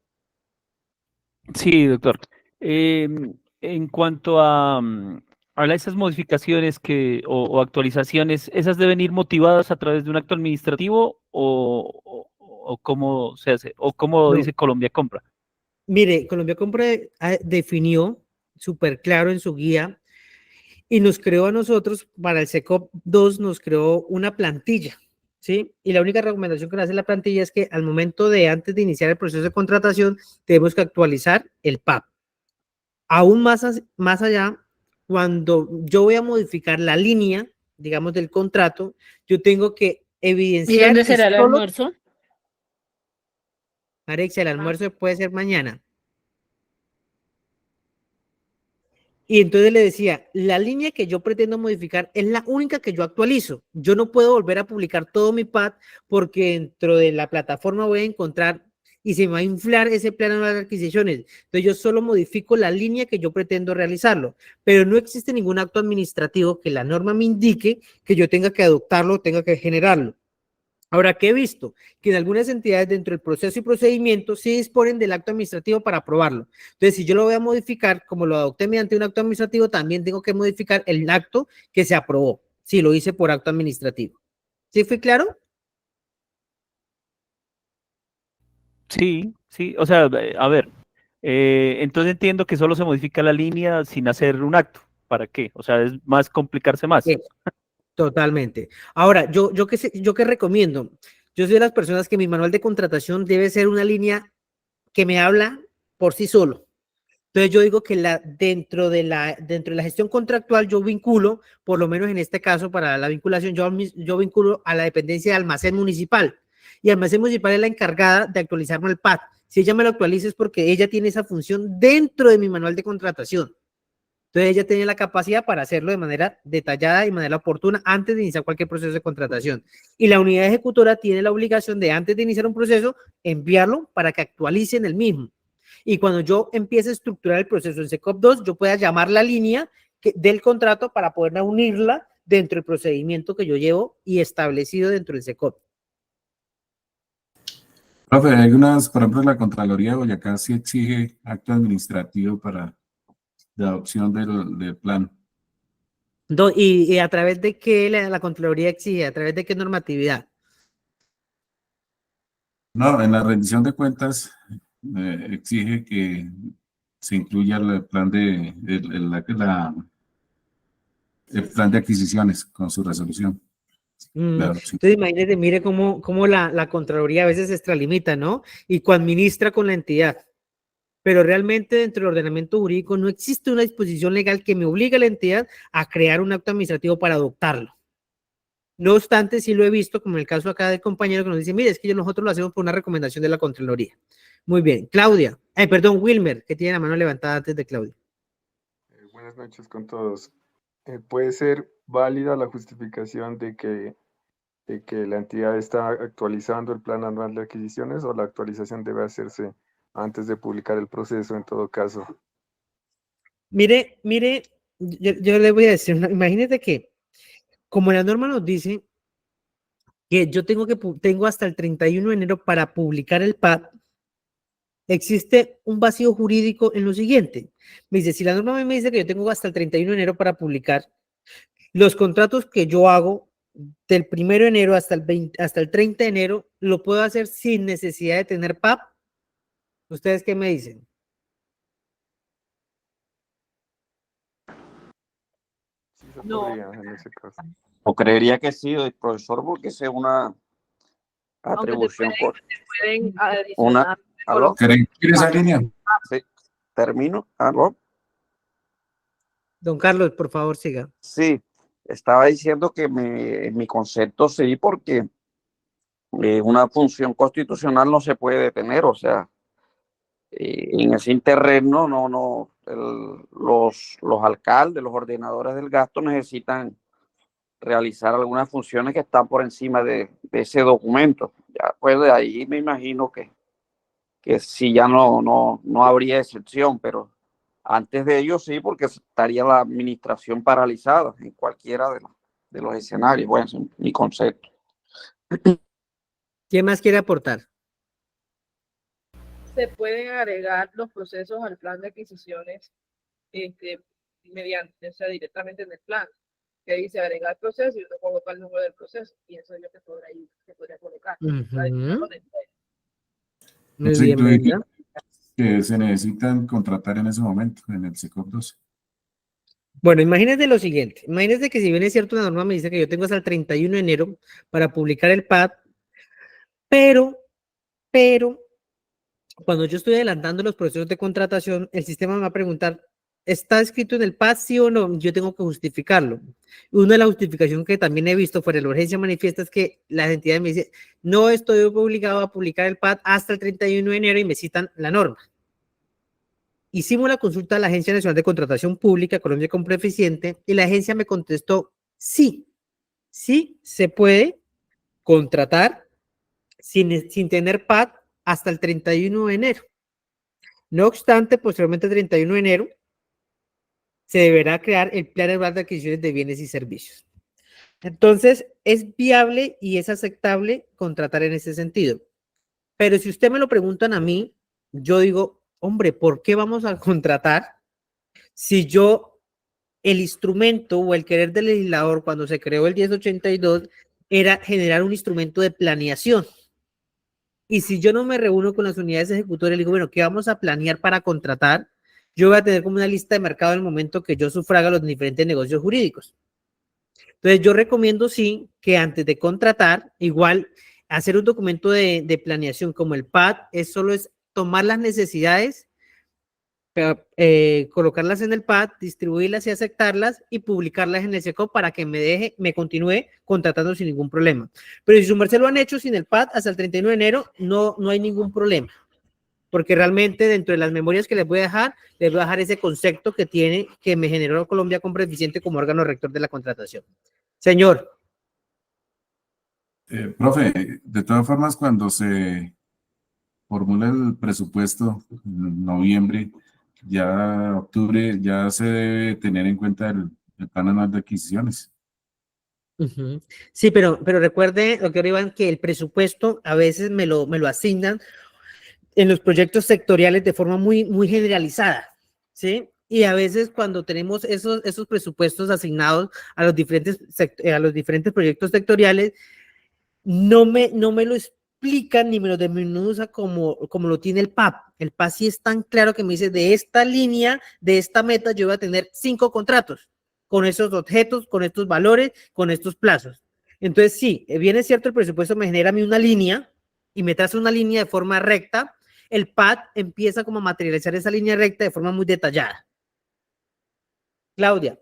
Sí, doctor. En cuanto a esas modificaciones o actualizaciones, ¿esas deben ir motivadas a través de un acto administrativo o cómo se hace? ¿O cómo No. dice Colombia Compra? Mire, Colombia Compra definió súper claro en su guía y nos creó a nosotros, para el SECOP 2, nos creó una plantilla, ¿sí? Y la única recomendación que nos hace la plantilla es que al momento antes de iniciar el proceso de contratación, tenemos que actualizar el PAP. Aún más allá, cuando yo voy a modificar la línea, digamos, del contrato, yo tengo que ¿Y evidenciar dónde y será el solo, almuerzo? Alexia, el almuerzo puede ser mañana. Y entonces le decía, la línea que yo pretendo modificar es la única que yo actualizo. Yo no puedo volver a publicar todo mi pad porque dentro de la plataforma voy a encontrar y se me va a inflar ese plan anual de adquisiciones. Entonces yo solo modifico la línea que yo pretendo realizarlo, pero no existe ningún acto administrativo que la norma me indique que yo tenga que adoptarlo, tenga que generarlo. Ahora, ¿qué he visto? Que en algunas entidades dentro del proceso y procedimiento sí disponen del acto administrativo para aprobarlo. Entonces, si yo lo voy a modificar, como lo adopté mediante un acto administrativo, también tengo que modificar el acto que se aprobó, si lo hice por acto administrativo. ¿Sí fue claro? Sí, sí, o sea, a ver, entonces entiendo que solo se modifica la línea sin hacer un acto. ¿Para qué? O sea, es más complicarse más. Totalmente. Ahora, yo qué recomiendo. Yo soy de las personas que mi manual de contratación debe ser una línea que me habla por sí solo. Entonces yo digo que dentro de la gestión contractual yo vinculo, por lo menos en este caso para la vinculación, yo vinculo a la dependencia de almacén municipal. Y almacén municipal es la encargada de actualizarme el PAD. Si ella me lo actualiza es porque ella tiene esa función dentro de mi manual de contratación. Entonces ella tiene la capacidad para hacerlo de manera detallada y de manera oportuna antes de iniciar cualquier proceso de contratación. Y la unidad ejecutora tiene la obligación de antes de iniciar un proceso enviarlo para que actualicen el mismo. Y cuando yo empiece a estructurar el proceso en SECOP 2, yo pueda llamar la línea del contrato para poder unirla dentro del procedimiento que yo llevo y establecido dentro del SECOP. Profe, hay unas, por ejemplo, la Contraloría de Boyacá sí exige acto administrativo para la adopción del plan. ¿Y a través de qué la Contraloría exige? ¿A través de qué normatividad? No, en la rendición de cuentas exige que se incluya el plan el plan de adquisiciones con su resolución. Entonces imagínese, mire cómo la Contraloría a veces se extralimita, ¿no? Y coadministra con la entidad. Pero realmente dentro del ordenamiento jurídico no existe una disposición legal que me obligue a la entidad a crear un acto administrativo para adoptarlo. No obstante, sí lo he visto, como en el caso acá del compañero que nos dice, mire, es que nosotros lo hacemos por una recomendación de la Contraloría. Muy bien. Claudia, perdón, Wilmer, que tiene la mano levantada antes de Claudia. Buenas noches con todos. ¿Puede ser válida la justificación de que la entidad está actualizando el plan anual de adquisiciones o la actualización debe hacerse antes de publicar el proceso en todo caso? Mire, yo le voy a decir, imagínate que como la norma nos dice que yo tengo hasta el 31 de enero para publicar el PAD, existe un vacío jurídico en lo siguiente. Me dice, si la norma me dice que yo tengo hasta el 31 de enero para publicar, los contratos que yo hago del 1 de enero hasta el 30 de enero, lo puedo hacer sin necesidad de tener PAD. ¿Ustedes qué me dicen? Sí, se podría en ese caso. O creería que sí, profesor, porque es una atribución. Pueden adicionar. ¿Aló? ¿Quiere esa línea? Sí, termino. ¿Aló? Don Carlos, por favor, siga. Sí, estaba diciendo que mi concepto sí, porque una función constitucional no se puede detener, o sea, en ese terreno los alcaldes, los ordenadores del gasto necesitan realizar algunas funciones que están por encima de ese documento. Ya, pues de ahí me imagino que sí ya no habría excepción, pero antes de ello sí, porque estaría la administración paralizada en cualquiera de los escenarios. Bueno, ese es mi concepto. ¿Quién más quiere aportar? Se pueden agregar los procesos al plan de adquisiciones mediante, o sea, directamente en el plan, que dice agregar proceso y yo colocar el número del proceso, y eso es lo que se podría colocar. Muy Sí, bien, tú dices Brenda. que se necesitan contratar en ese momento, en el SECOP 2. Bueno, imagínate lo siguiente. Imagínate que si bien es cierto, una norma me dice que yo tengo hasta el 31 de enero para publicar el PAD, pero, cuando yo estoy adelantando los procesos de contratación, el sistema me va a preguntar, ¿está escrito en el PAD, sí o no? Yo tengo que justificarlo. Una de las justificaciones que también he visto fuera de la urgencia manifiesta es que las entidades me dicen, no estoy obligado a publicar el PAD hasta el 31 de enero y me citan la norma. Hicimos la consulta a la Agencia Nacional de Contratación Pública, Colombia Compra Eficiente, y la agencia me contestó, sí se puede contratar sin tener PAD hasta el 31 de enero. No obstante, posteriormente el 31 de enero, se deberá crear el plan anual de adquisiciones de bienes y servicios. Entonces, es viable y es aceptable contratar en ese sentido. Pero si usted me lo preguntan a mí, yo digo, hombre, ¿por qué vamos a contratar si el instrumento o el querer del legislador cuando se creó el 1082 era generar un instrumento de planeación? Y si yo no me reúno con las unidades ejecutorias y digo, bueno, ¿qué vamos a planear para contratar? Yo voy a tener como una lista de mercado en el momento que yo sufraga los diferentes negocios jurídicos. Entonces, yo recomiendo sí que antes de contratar, igual hacer un documento de planeación como el PAD, solo es tomar las necesidades, colocarlas en el PAD, distribuirlas y aceptarlas y publicarlas en el SECO para que me continúe contratando sin ningún problema. Pero si su merced lo han hecho sin el PAD hasta el 31 de enero, no hay ningún problema. Porque realmente dentro de las memorias que les voy a dejar ese concepto que me generó Colombia Compra Eficiente como órgano rector de la contratación. Señor. Profe, de todas formas, cuando se formula el presupuesto en noviembre, ya octubre, ya se debe tener en cuenta el plan anual de adquisiciones. Sí, pero recuerde, doctor Iván, que el presupuesto a veces me lo asignan en los proyectos sectoriales de forma muy generalizada, ¿sí? Y a veces cuando tenemos esos presupuestos asignados a los diferentes proyectos sectoriales, no me lo explican ni me lo desmenuza como lo tiene el PAP. El PAP sí es tan claro que me dice, de esta línea, de esta meta, yo voy a tener 5 contratos, con esos objetos, con estos valores, con estos plazos. Entonces, sí, bien es cierto, el presupuesto me genera a mí una línea y me traza una línea de forma recta. El PAD empieza como a materializar esa línea recta de forma muy detallada. Claudia.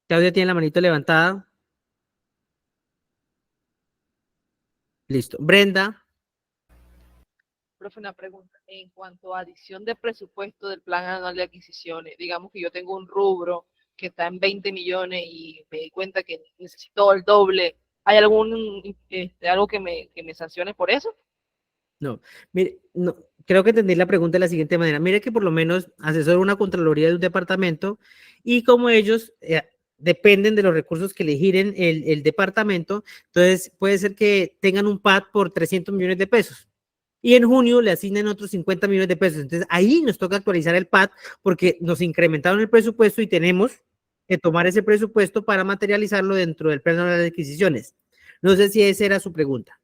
Claudia tiene la manito levantada. Listo. Brenda. Profe, una pregunta. En cuanto a adición de presupuesto del plan anual de adquisiciones, digamos que yo tengo un rubro que está en 20 millones y me di cuenta que necesito el doble. ¿Hay algo que me sancione por eso? No, mire, no, creo que entendí la pregunta de la siguiente manera. Mire que por lo menos asesoro una contraloría de un departamento y como ellos dependen de los recursos que le giren el departamento, entonces puede ser que tengan un PAD por 300 millones de pesos y en junio le asignen otros 50 millones de pesos. Entonces ahí nos toca actualizar el PAD porque nos incrementaron el presupuesto y tenemos que tomar ese presupuesto para materializarlo dentro del plan de adquisiciones. No sé si esa era su pregunta.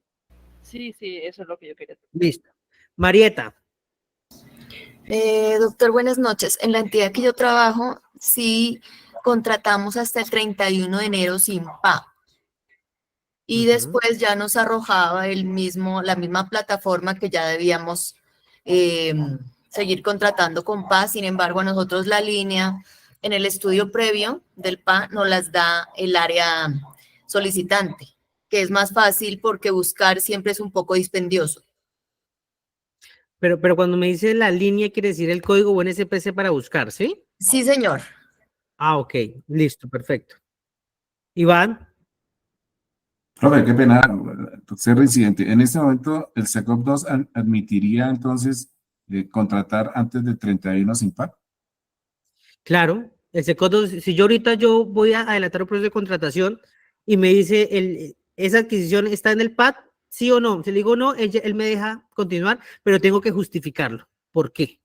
Sí, eso es lo que yo quería saber. Listo. Marieta. Doctor, buenas noches. En la entidad que yo trabajo, sí contratamos hasta el 31 de enero sin PAD. Y después ya nos arrojaba la misma plataforma que ya debíamos seguir contratando con PAD. Sin embargo, a nosotros la línea en el estudio previo del PAD nos las da el área solicitante, que es más fácil porque buscar siempre es un poco dispendioso. Pero cuando me dice la línea, quiere decir el código UNSPC para buscar, ¿sí? Sí, señor. Ah, ok, listo, perfecto. Iván. Profe, qué pena ser reincidente. En este momento, ¿el SECOP 2 admitiría entonces contratar antes del 31 sin PAD? Claro, el SECOP 2, si yo ahorita voy a adelantar un proceso de contratación y me dice, esa adquisición está en el PAD, ¿sí o no? Si le digo no, él me deja continuar, pero tengo que justificarlo. ¿Por qué?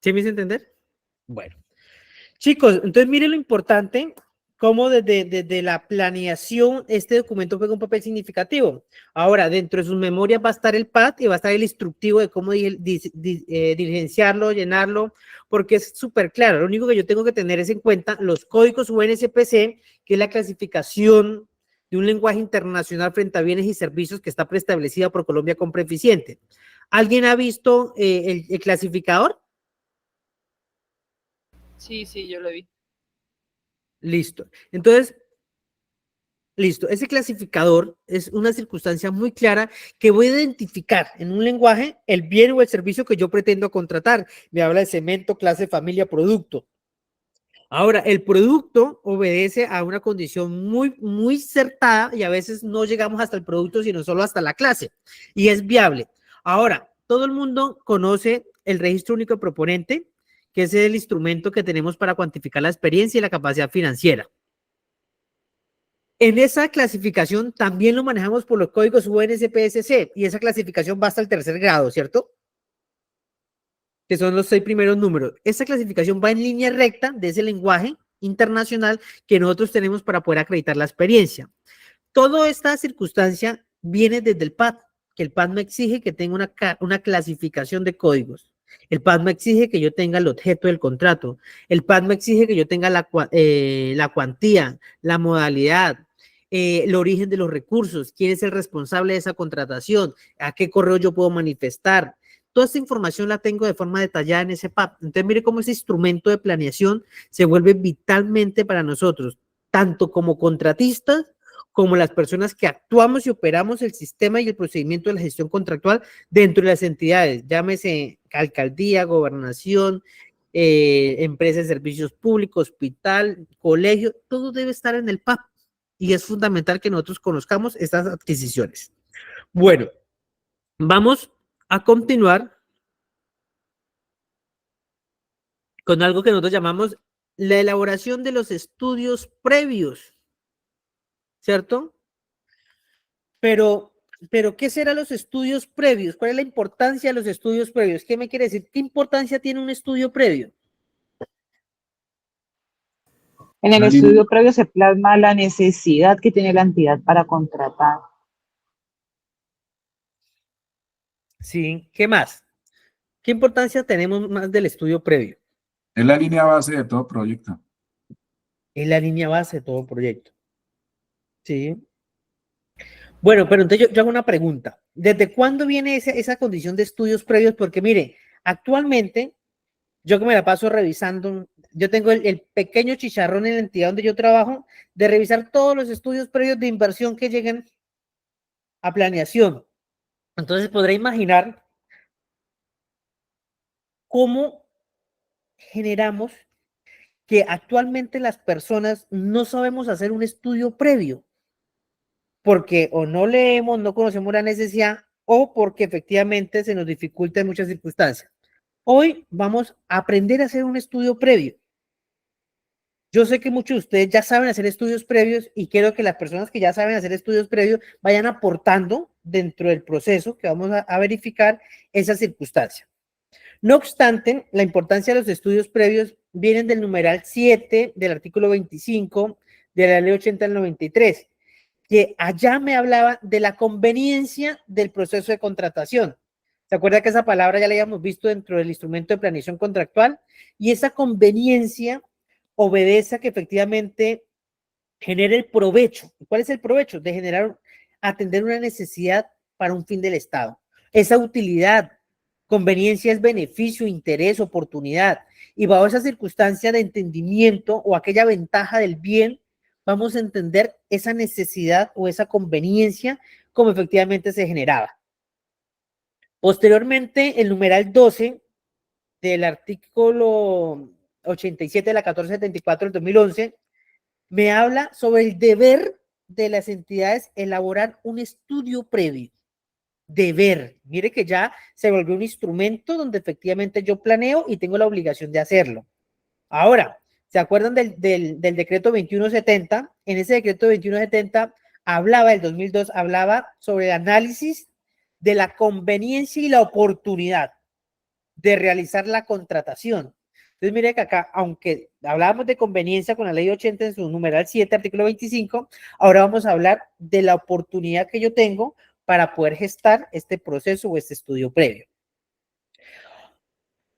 ¿Sí me hice entender? Bueno. Chicos, entonces miren lo importante, cómo desde la planeación este documento juega un papel significativo. Ahora, dentro de sus memorias va a estar el PAD y va a estar el instructivo de cómo diligenciarlo, llenarlo, porque es súper claro. Lo único que yo tengo que tener es en cuenta los códigos UNSPC, que es la clasificación de de un lenguaje internacional frente a bienes y servicios que está preestablecida por Colombia Compra Eficiente. ¿Alguien ha visto el clasificador? Sí, sí, yo lo vi. Listo. Entonces, listo. Ese clasificador es una circunstancia muy clara que voy a identificar en un lenguaje el bien o el servicio que yo pretendo contratar. Me habla de segmento, clase, familia, producto. Ahora, el producto obedece a una condición muy acertada y a veces no llegamos hasta el producto, sino solo hasta la clase y es viable. Ahora, todo el mundo conoce el registro único de proponente, que es el instrumento que tenemos para cuantificar la experiencia y la capacidad financiera. En esa clasificación también lo manejamos por los códigos UNSPSC y esa clasificación va hasta el 3er grado, ¿cierto? Que son los 6 primeros números. Esa clasificación va en línea recta de ese lenguaje internacional que nosotros tenemos para poder acreditar la experiencia. Toda esta circunstancia viene desde el PAD, que el PAD me exige que tenga una clasificación de códigos. El PAD me exige que yo tenga el objeto del contrato. El PAD me exige que yo tenga la cuantía, la modalidad, el origen de los recursos, quién es el responsable de esa contratación, a qué correo yo puedo manifestar. Toda esta información la tengo de forma detallada en ese PAD. Entonces, mire cómo ese instrumento de planeación se vuelve vitalmente para nosotros, tanto como contratistas, como las personas que actuamos y operamos el sistema y el procedimiento de la gestión contractual dentro de las entidades, llámese alcaldía, gobernación, empresa de servicios públicos, hospital, colegio, todo debe estar en el PAD y es fundamental que nosotros conozcamos estas adquisiciones. Bueno, vamos a continuar con algo que nosotros llamamos la elaboración de los estudios previos, ¿cierto? Pero, ¿qué serán los estudios previos? ¿Cuál es la importancia de los estudios previos? ¿Qué me quiere decir? ¿Qué importancia tiene un estudio previo? En el estudio previo se plasma la necesidad que tiene la entidad para contratar. Sí, ¿qué más? ¿Qué importancia tenemos más del estudio previo? Es la línea base de todo proyecto. Es la línea base de todo proyecto. Sí. Bueno, pero entonces yo hago una pregunta. ¿Desde cuándo viene esa condición de estudios previos? Porque mire, actualmente, yo que me la paso revisando, yo tengo el pequeño chicharrón en la entidad donde yo trabajo de revisar todos los estudios previos de inversión que lleguen a planeación. Entonces podrá imaginar cómo generamos que actualmente las personas no sabemos hacer un estudio previo, porque o no leemos, no conocemos la necesidad, o porque efectivamente se nos dificulta en muchas circunstancias. Hoy vamos a aprender a hacer un estudio previo. Yo sé que muchos de ustedes ya saben hacer estudios previos y quiero que las personas que ya saben hacer estudios previos vayan aportando dentro del proceso que vamos a verificar esa circunstancia. No obstante, la importancia de los estudios previos vienen del numeral 7 del artículo 25 de la ley 80 del 93, que allá me hablaba de la conveniencia del proceso de contratación. ¿Se acuerda que esa palabra ya la habíamos visto dentro del instrumento de planeación contractual? Y esa conveniencia obedece a que efectivamente genere el provecho. ¿Cuál es el provecho? De generar, atender una necesidad para un fin del Estado. Esa utilidad, conveniencia es beneficio, interés, oportunidad. Y bajo esa circunstancia de entendimiento o aquella ventaja del bien, vamos a entender esa necesidad o esa conveniencia como efectivamente se generaba. Posteriormente, el numeral 12 del artículo 87 de la 1474 del 2011 me habla sobre el deber de las entidades elaborar un estudio previo. Deber. Mire que ya se volvió un instrumento donde efectivamente yo planeo y tengo la obligación de hacerlo. Ahora, ¿se acuerdan del decreto 2170? En ese decreto 2170 hablaba, el 2002, hablaba sobre el análisis de la conveniencia y la oportunidad de realizar la contratación. Entonces, mire que acá, aunque hablábamos de conveniencia con la ley 80 en su numeral 7, artículo 25, ahora vamos a hablar de la oportunidad que yo tengo para poder gestar este proceso o este estudio previo.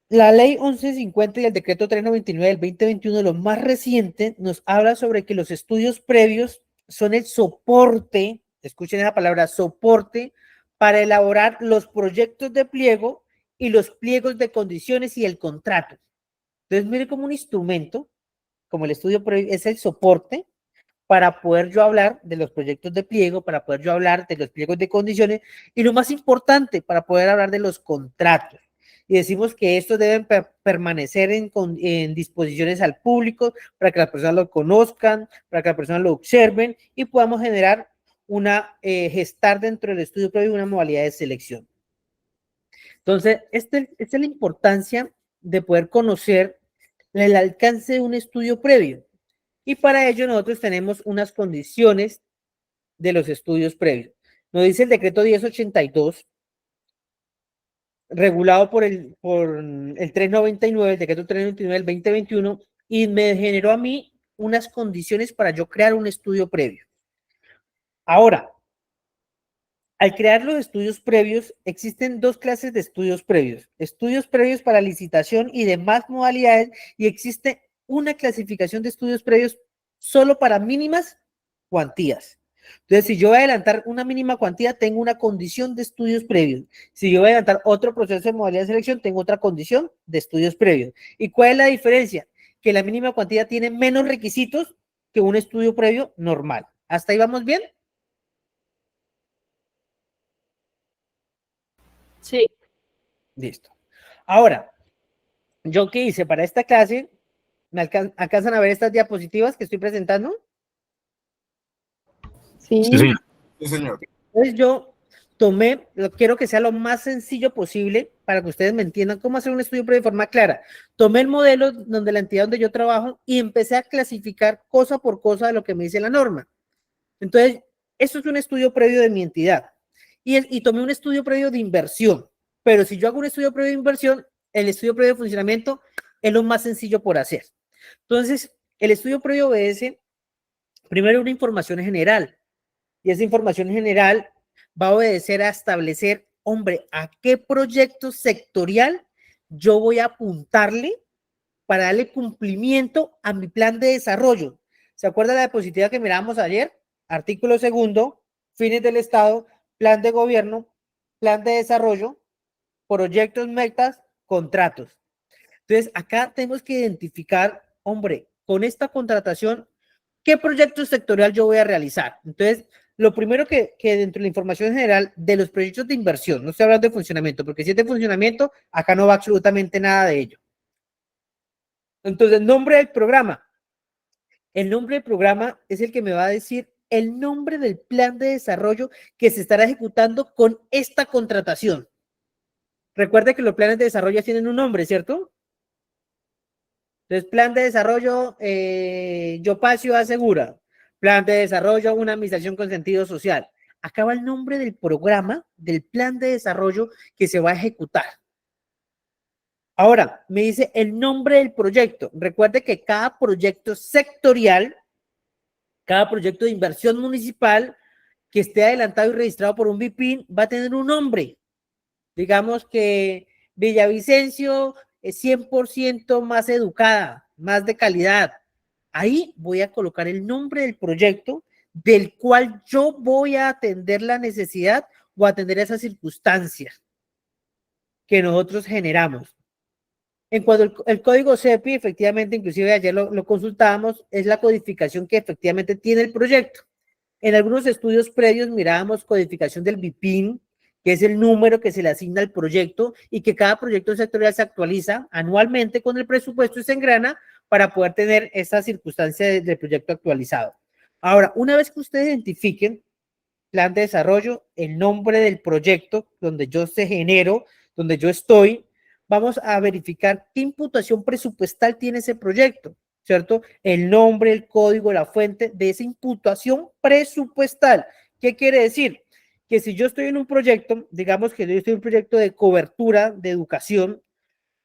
La ley 1150 y el decreto 399 del 2021, lo más reciente, nos habla sobre que los estudios previos son el soporte, escuchen esa palabra, soporte, para elaborar los proyectos de pliego y los pliegos de condiciones y el contrato. Entonces, mire como un instrumento, como el estudio previo, es el soporte para poder yo hablar de los proyectos de pliego, para poder yo hablar de los pliegos de condiciones y lo más importante, para poder hablar de los contratos. Y decimos que estos deben permanecer en disposiciones al público para que las personas lo conozcan, para que las personas lo observen y podamos generar gestar dentro del estudio previo una modalidad de selección. Entonces, esta es la importancia de poder conocer el alcance de un estudio previo. Y para ello nosotros tenemos unas condiciones de los estudios previos. Nos dice el decreto 1082, regulado por el 399, el decreto 399 del 2021, y me generó a mí unas condiciones para yo crear un estudio previo. Ahora, al crear los estudios previos, existen dos clases de estudios previos. Estudios previos para licitación y demás modalidades, y existe una clasificación de estudios previos solo para mínimas cuantías. Entonces, si yo voy a adelantar una mínima cuantía, tengo una condición de estudios previos. Si yo voy a adelantar otro proceso de modalidad de selección, tengo otra condición de estudios previos. ¿Y cuál es la diferencia? Que la mínima cuantía tiene menos requisitos que un estudio previo normal. ¿Hasta ahí vamos bien? Sí. Listo. Ahora, ¿yo qué hice para esta clase? ¿Me alcanzan a ver estas diapositivas que estoy presentando? Sí. Sí, señor. Entonces yo quiero que sea lo más sencillo posible para que ustedes me entiendan cómo hacer un estudio previo de forma clara. Tomé el modelo donde la entidad donde yo trabajo y empecé a clasificar cosa por cosa de lo que me dice la norma. Entonces, eso es un estudio previo de mi entidad. Y tomé un estudio previo de inversión. Pero si yo hago un estudio previo de inversión, el estudio previo de funcionamiento es lo más sencillo por hacer. Entonces, el estudio previo obedece primero una información general. Y esa información general va a obedecer a establecer, hombre, a qué proyecto sectorial yo voy a apuntarle para darle cumplimiento a mi plan de desarrollo. ¿Se acuerda la diapositiva que mirábamos ayer? Artículo segundo, fines del Estado, plan de gobierno, plan de desarrollo, proyectos, metas, contratos. Entonces, acá tenemos que identificar, hombre, con esta contratación, ¿qué proyecto sectorial yo voy a realizar? Entonces, lo primero que dentro de la información general de los proyectos de inversión, no estoy hablando de funcionamiento, porque si es de funcionamiento, acá no va absolutamente nada de ello. Entonces, nombre del programa. El nombre del programa es el que me va a decir el nombre del plan de desarrollo que se estará ejecutando con esta contratación. Recuerde que los planes de desarrollo tienen un nombre, ¿cierto? Entonces, plan de desarrollo, Yopacio asegura. Plan de desarrollo, una administración con sentido social. Acá va el nombre del programa, del plan de desarrollo que se va a ejecutar. Ahora, me dice el nombre del proyecto. Recuerde que cada proyecto sectorial, cada proyecto de inversión municipal que esté adelantado y registrado por un BIPIN va a tener un nombre. Digamos que Villavicencio es 100% más educada, más de calidad. Ahí voy a colocar el nombre del proyecto del cual yo voy a atender la necesidad o atender esas circunstancias que nosotros generamos. En cuanto al código CEPI, efectivamente, inclusive ayer lo consultábamos, es la codificación que efectivamente tiene el proyecto. En algunos estudios previos mirábamos codificación del BIPIN, que es el número que se le asigna al proyecto y que cada proyecto sectorial se actualiza anualmente con el presupuesto y se engrana para poder tener esa circunstancia del proyecto actualizado. Ahora, una vez que ustedes identifiquen plan de desarrollo, el nombre del proyecto donde yo se genero, donde yo estoy, vamos a verificar qué imputación presupuestal tiene ese proyecto, ¿cierto? El nombre, el código, la fuente de esa imputación presupuestal. ¿Qué quiere decir? Que si yo estoy en un proyecto, digamos que yo estoy en un proyecto de cobertura de educación,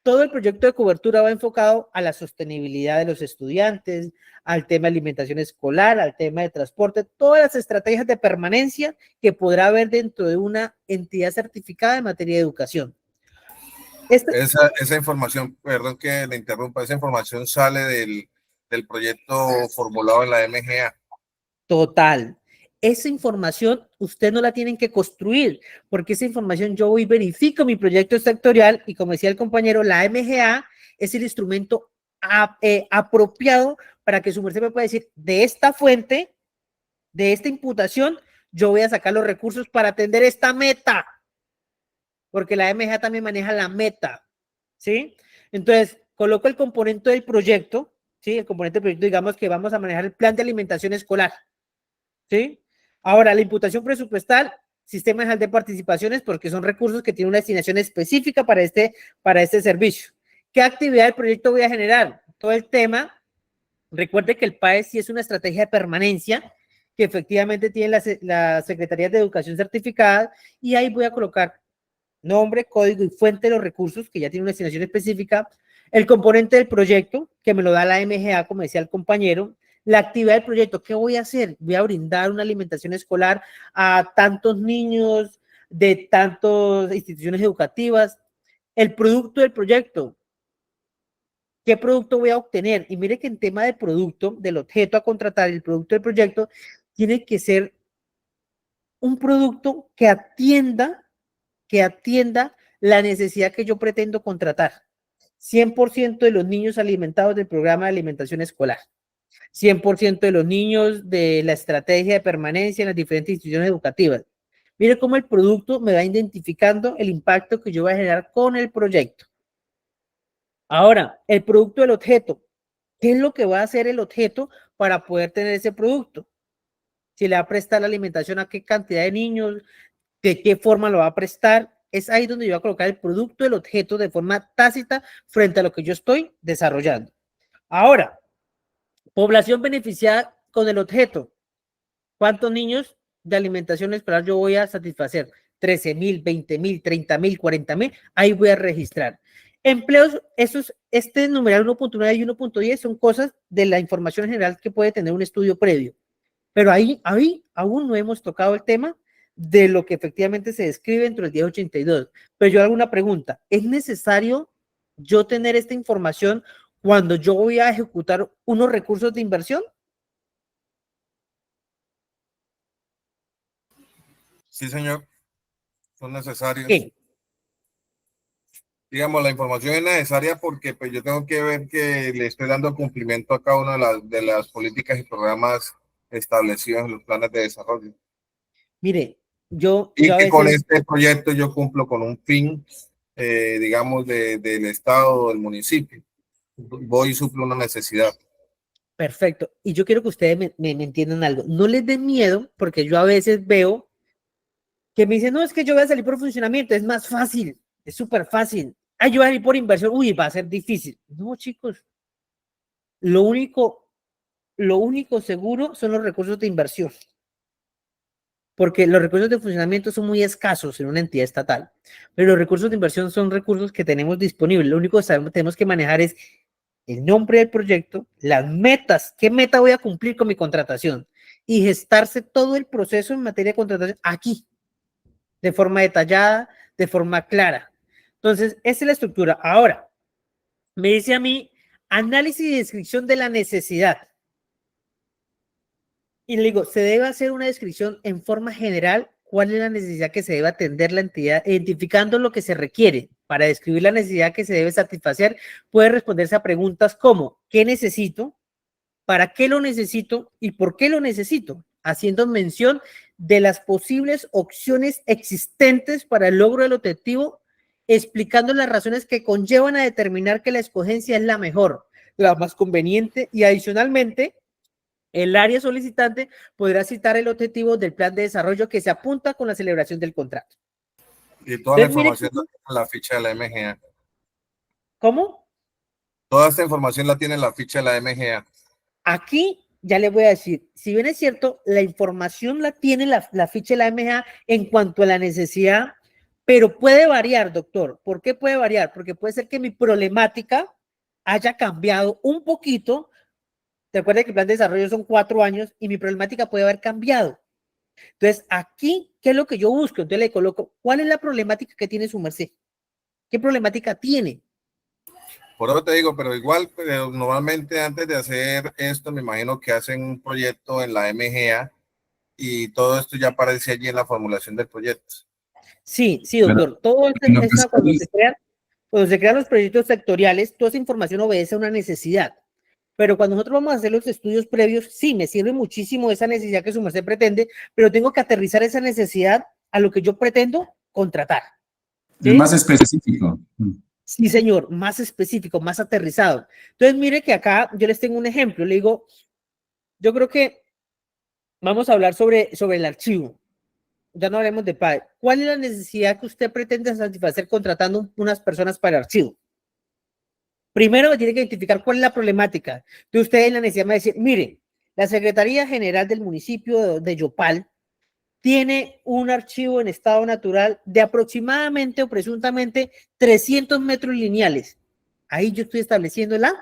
todo el proyecto de cobertura va enfocado a la sostenibilidad de los estudiantes, al tema de alimentación escolar, al tema de transporte, todas las estrategias de permanencia que podrá haber dentro de una entidad certificada en materia de educación. Esa información, perdón que le interrumpa, esa información sale del proyecto formulado en la MGA. Total. Esa información usted no la tienen que construir, porque esa información yo voy y verifico mi proyecto sectorial y como decía el compañero, la MGA es el instrumento apropiado para que su merced me pueda decir, de esta fuente, de esta imputación, yo voy a sacar los recursos para atender esta meta, porque la MGA también maneja la meta, ¿sí? Entonces, coloco el componente del proyecto, ¿sí? El componente del proyecto, digamos que vamos a manejar el plan de alimentación escolar, ¿sí? Ahora, la imputación presupuestal, sistema general de participaciones, porque son recursos que tienen una destinación específica para este servicio. ¿Qué actividad del proyecto voy a generar? Todo el tema, recuerde que el PAE sí es una estrategia de permanencia, que efectivamente tiene la Secretaría de Educación certificada, y ahí voy a colocar nombre, código y fuente de los recursos, que ya tiene una destinación específica, el componente del proyecto, que me lo da la MGA, como decía el compañero, la actividad del proyecto, ¿qué voy a hacer? Voy a brindar una alimentación escolar a tantos niños de tantas instituciones educativas, el producto del proyecto, ¿qué producto voy a obtener? Y mire que en tema de producto, del objeto a contratar, el producto del proyecto, tiene que ser un producto que atienda la necesidad que yo pretendo contratar. 100% de los niños alimentados del programa de alimentación escolar. 100% de los niños de la estrategia de permanencia en las diferentes instituciones educativas. Mire cómo el producto me va identificando el impacto que yo voy a generar con el proyecto. Ahora, el producto del objeto. ¿Qué es lo que va a hacer el objeto para poder tener ese producto? Si le va a prestar la alimentación a qué cantidad de niños, de qué forma lo va a prestar. Es ahí donde yo voy a colocar el producto del objeto de forma tácita frente a lo que yo estoy desarrollando. Ahora, población beneficiada con el objeto. ¿Cuántos niños de alimentación escolar yo voy a satisfacer? 13,000, 20,000, 30,000, 40,000. Ahí voy a registrar. Empleos, este numeral 1.9 y 1.10 son cosas de la información general que puede tener un estudio previo. Pero ahí aún no hemos tocado el tema de lo que efectivamente se describe dentro del 1082. Pero yo hago una pregunta. ¿Es necesario yo tener esta información cuando yo voy a ejecutar unos recursos de inversión? Sí, señor. Son necesarios. ¿Qué? Digamos, la información es necesaria porque pues, yo tengo que ver que le estoy dando cumplimiento a cada una de las políticas y programas establecidos en los planes de desarrollo. Mire, yo Y a que con veces... este proyecto yo cumplo con un fin, digamos, del Estado o del municipio. Voy y suplo una necesidad. Perfecto. Y yo quiero que ustedes me entiendan algo. No les den miedo, porque yo a veces veo que me dicen, no, es que yo voy a salir por funcionamiento, es más fácil, es súper fácil. Ay, yo voy a salir por inversión, uy, va a ser difícil. No, chicos. Lo único seguro son los recursos de inversión. Porque los recursos de funcionamiento son muy escasos en una entidad estatal. Pero los recursos de inversión son recursos que tenemos disponibles. Lo único que tenemos que manejar es el nombre del proyecto, las metas, qué meta voy a cumplir con mi contratación y gestarse todo el proceso en materia de contratación aquí, de forma detallada, de forma clara. Entonces, esa es la estructura. Ahora, me dice a mí, análisis y descripción de la necesidad. Y le digo, se debe hacer una descripción en forma general, cuál es la necesidad que se debe atender la entidad, identificando lo que se requiere. Para describir la necesidad que se debe satisfacer, puede responderse a preguntas como, ¿qué necesito? ¿Para qué lo necesito? ¿Y por qué lo necesito? Haciendo mención de las posibles opciones existentes para el logro del objetivo, explicando las razones que conllevan a determinar que la escogencia es la mejor, la más conveniente, y adicionalmente, el área solicitante podrá citar el objetivo del plan de desarrollo que se apunta con la celebración del contrato. Y toda la información la tiene en la ficha de la MGA. ¿Cómo? Toda esta información la tiene en la ficha de la MGA. Aquí ya le voy a decir, si bien es cierto, la información la tiene la ficha de la MGA en cuanto a la necesidad, pero puede variar, doctor. ¿Por qué puede variar? Porque puede ser que mi problemática haya cambiado un poquito. ¿Te acuerdas que el plan de desarrollo son 4 años y mi problemática puede haber cambiado? Entonces, aquí, ¿qué es lo que yo busco? Entonces le coloco, ¿cuál es la problemática que tiene su merced? ¿Qué problemática tiene? Por eso te digo, pero igual, pero normalmente antes de hacer esto, me imagino que hacen un proyecto en la MGA y todo esto ya aparece allí en la formulación del proyecto. Sí, sí, doctor. Todo eso, cuando se crean los proyectos sectoriales, toda esa información obedece a una necesidad. Pero cuando nosotros vamos a hacer los estudios previos, sí, me sirve muchísimo esa necesidad que su merced pretende, pero tengo que aterrizar esa necesidad a lo que yo pretendo contratar. ¿Sí? Es más específico. Sí, señor, más específico, más aterrizado. Entonces, mire que acá yo les tengo un ejemplo. Le digo, yo creo que vamos a hablar sobre el archivo. Ya no hablemos de PAE. ¿Cuál es la necesidad que usted pretende satisfacer contratando unas personas para el archivo? Primero me tiene que identificar cuál es la problemática. Entonces usted en la necesidad me va a decir, mire, la Secretaría General del municipio de Yopal tiene un archivo en estado natural de aproximadamente o presuntamente 300 metros lineales. Ahí yo estoy estableciendo la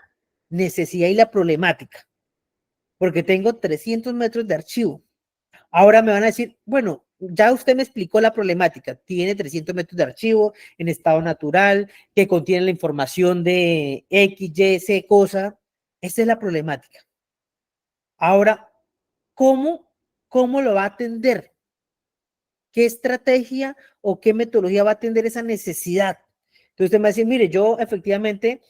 necesidad y la problemática, porque tengo 300 metros de archivo. Ahora me van a decir, bueno, ya usted me explicó la problemática, tiene 300 metros de archivo en estado natural, que contiene la información de X, Y, Z cosa. Esa es la problemática. Ahora, ¿cómo lo va a atender? ¿Qué estrategia o qué metodología va a atender esa necesidad? Entonces usted me va a decir, mire, yo efectivamente,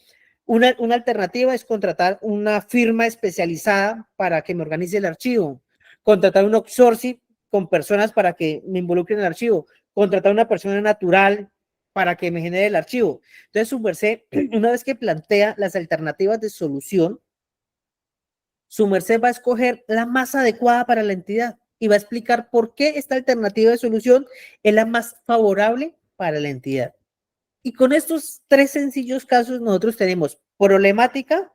una alternativa es contratar una firma especializada para que me organice el archivo, contratar un outsourcing con personas para que me involucren en el archivo, contratar una persona natural para que me genere el archivo. Entonces, su merced, una vez que plantea las alternativas de solución, su merced va a escoger la más adecuada para la entidad y va a explicar por qué esta alternativa de solución es la más favorable para la entidad. Y con estos 3 sencillos casos nosotros tenemos problemática,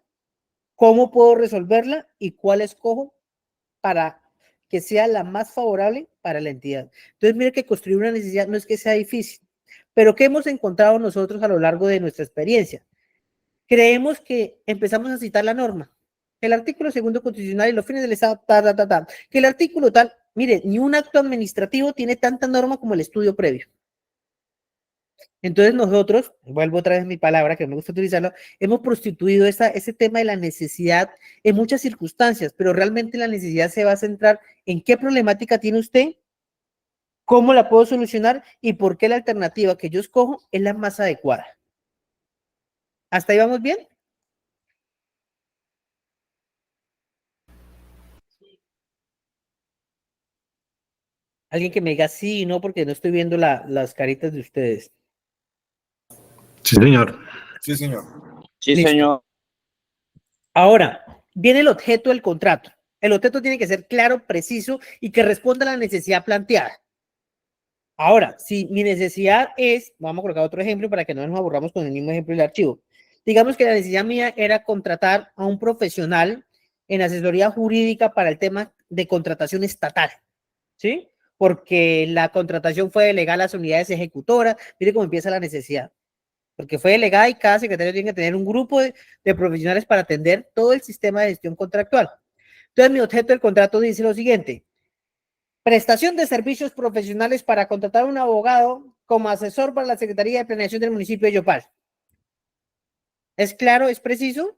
cómo puedo resolverla y cuál escojo para que sea la más favorable para la entidad. Entonces, mire que construir una necesidad no es que sea difícil, pero ¿qué hemos encontrado nosotros a lo largo de nuestra experiencia? Creemos que empezamos a citar la norma, el artículo 2º constitucional y los fines del Estado, que el artículo tal, mire, ni un acto administrativo tiene tanta norma como el estudio previo. Entonces nosotros, vuelvo otra vez mi palabra, que me gusta utilizarlo, hemos prostituido ese tema de la necesidad en muchas circunstancias, pero realmente la necesidad se va a centrar en qué problemática tiene usted, cómo la puedo solucionar y por qué la alternativa que yo escojo es la más adecuada. ¿Hasta ahí vamos bien? Alguien que me diga sí y no, porque no estoy viendo las caritas de ustedes. Sí, señor. Sí, señor. Sí, Listo. señor. Ahora, viene el objeto del contrato. El objeto tiene que ser claro, preciso y que responda a la necesidad planteada. Ahora, si mi necesidad es, vamos a colocar otro ejemplo para que no nos aburramos con el mismo ejemplo del archivo. Digamos que la necesidad mía era contratar a un profesional en asesoría jurídica para el tema de contratación estatal, ¿sí? Porque la contratación fue delegada a las unidades ejecutoras. Mire cómo empieza la necesidad. Porque fue delegada y cada secretario tiene que tener un grupo de profesionales para atender todo el sistema de gestión contractual. Entonces, mi objeto del contrato dice lo siguiente: prestación de servicios profesionales para contratar a un abogado como asesor para la Secretaría de Planeación del municipio de Yopal. ¿Es claro? ¿Es preciso?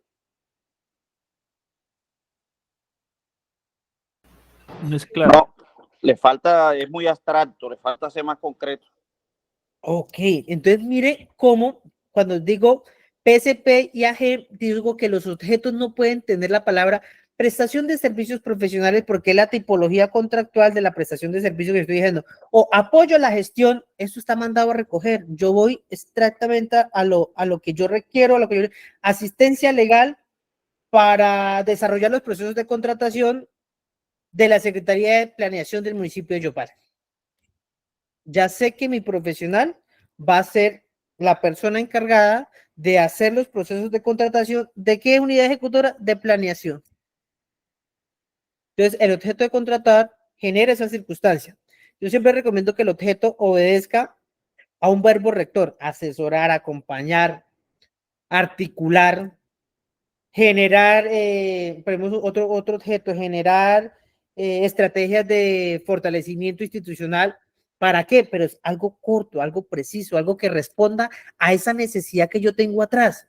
No es claro. No, le falta, es muy abstracto, le falta ser más concreto. Ok, entonces mire cómo cuando digo PSP y AG, digo que los objetos no pueden tener la palabra prestación de servicios profesionales porque es la tipología contractual de la prestación de servicios que estoy diciendo. O apoyo a la gestión, eso está mandado a recoger. Yo voy exactamente a lo que yo requiero, asistencia legal para desarrollar los procesos de contratación de la Secretaría de Planeación del municipio de Yopal. Ya sé que mi profesional va a ser la persona encargada de hacer los procesos de contratación. ¿De qué unidad ejecutora? De planeación. Entonces, el objeto de contratar genera esa circunstancia. Yo siempre recomiendo que el objeto obedezca a un verbo rector: asesorar, acompañar, articular, generar, otro objeto, generar estrategias de fortalecimiento institucional. ¿Para qué? Pero es algo corto, algo preciso, algo que responda a esa necesidad que yo tengo atrás.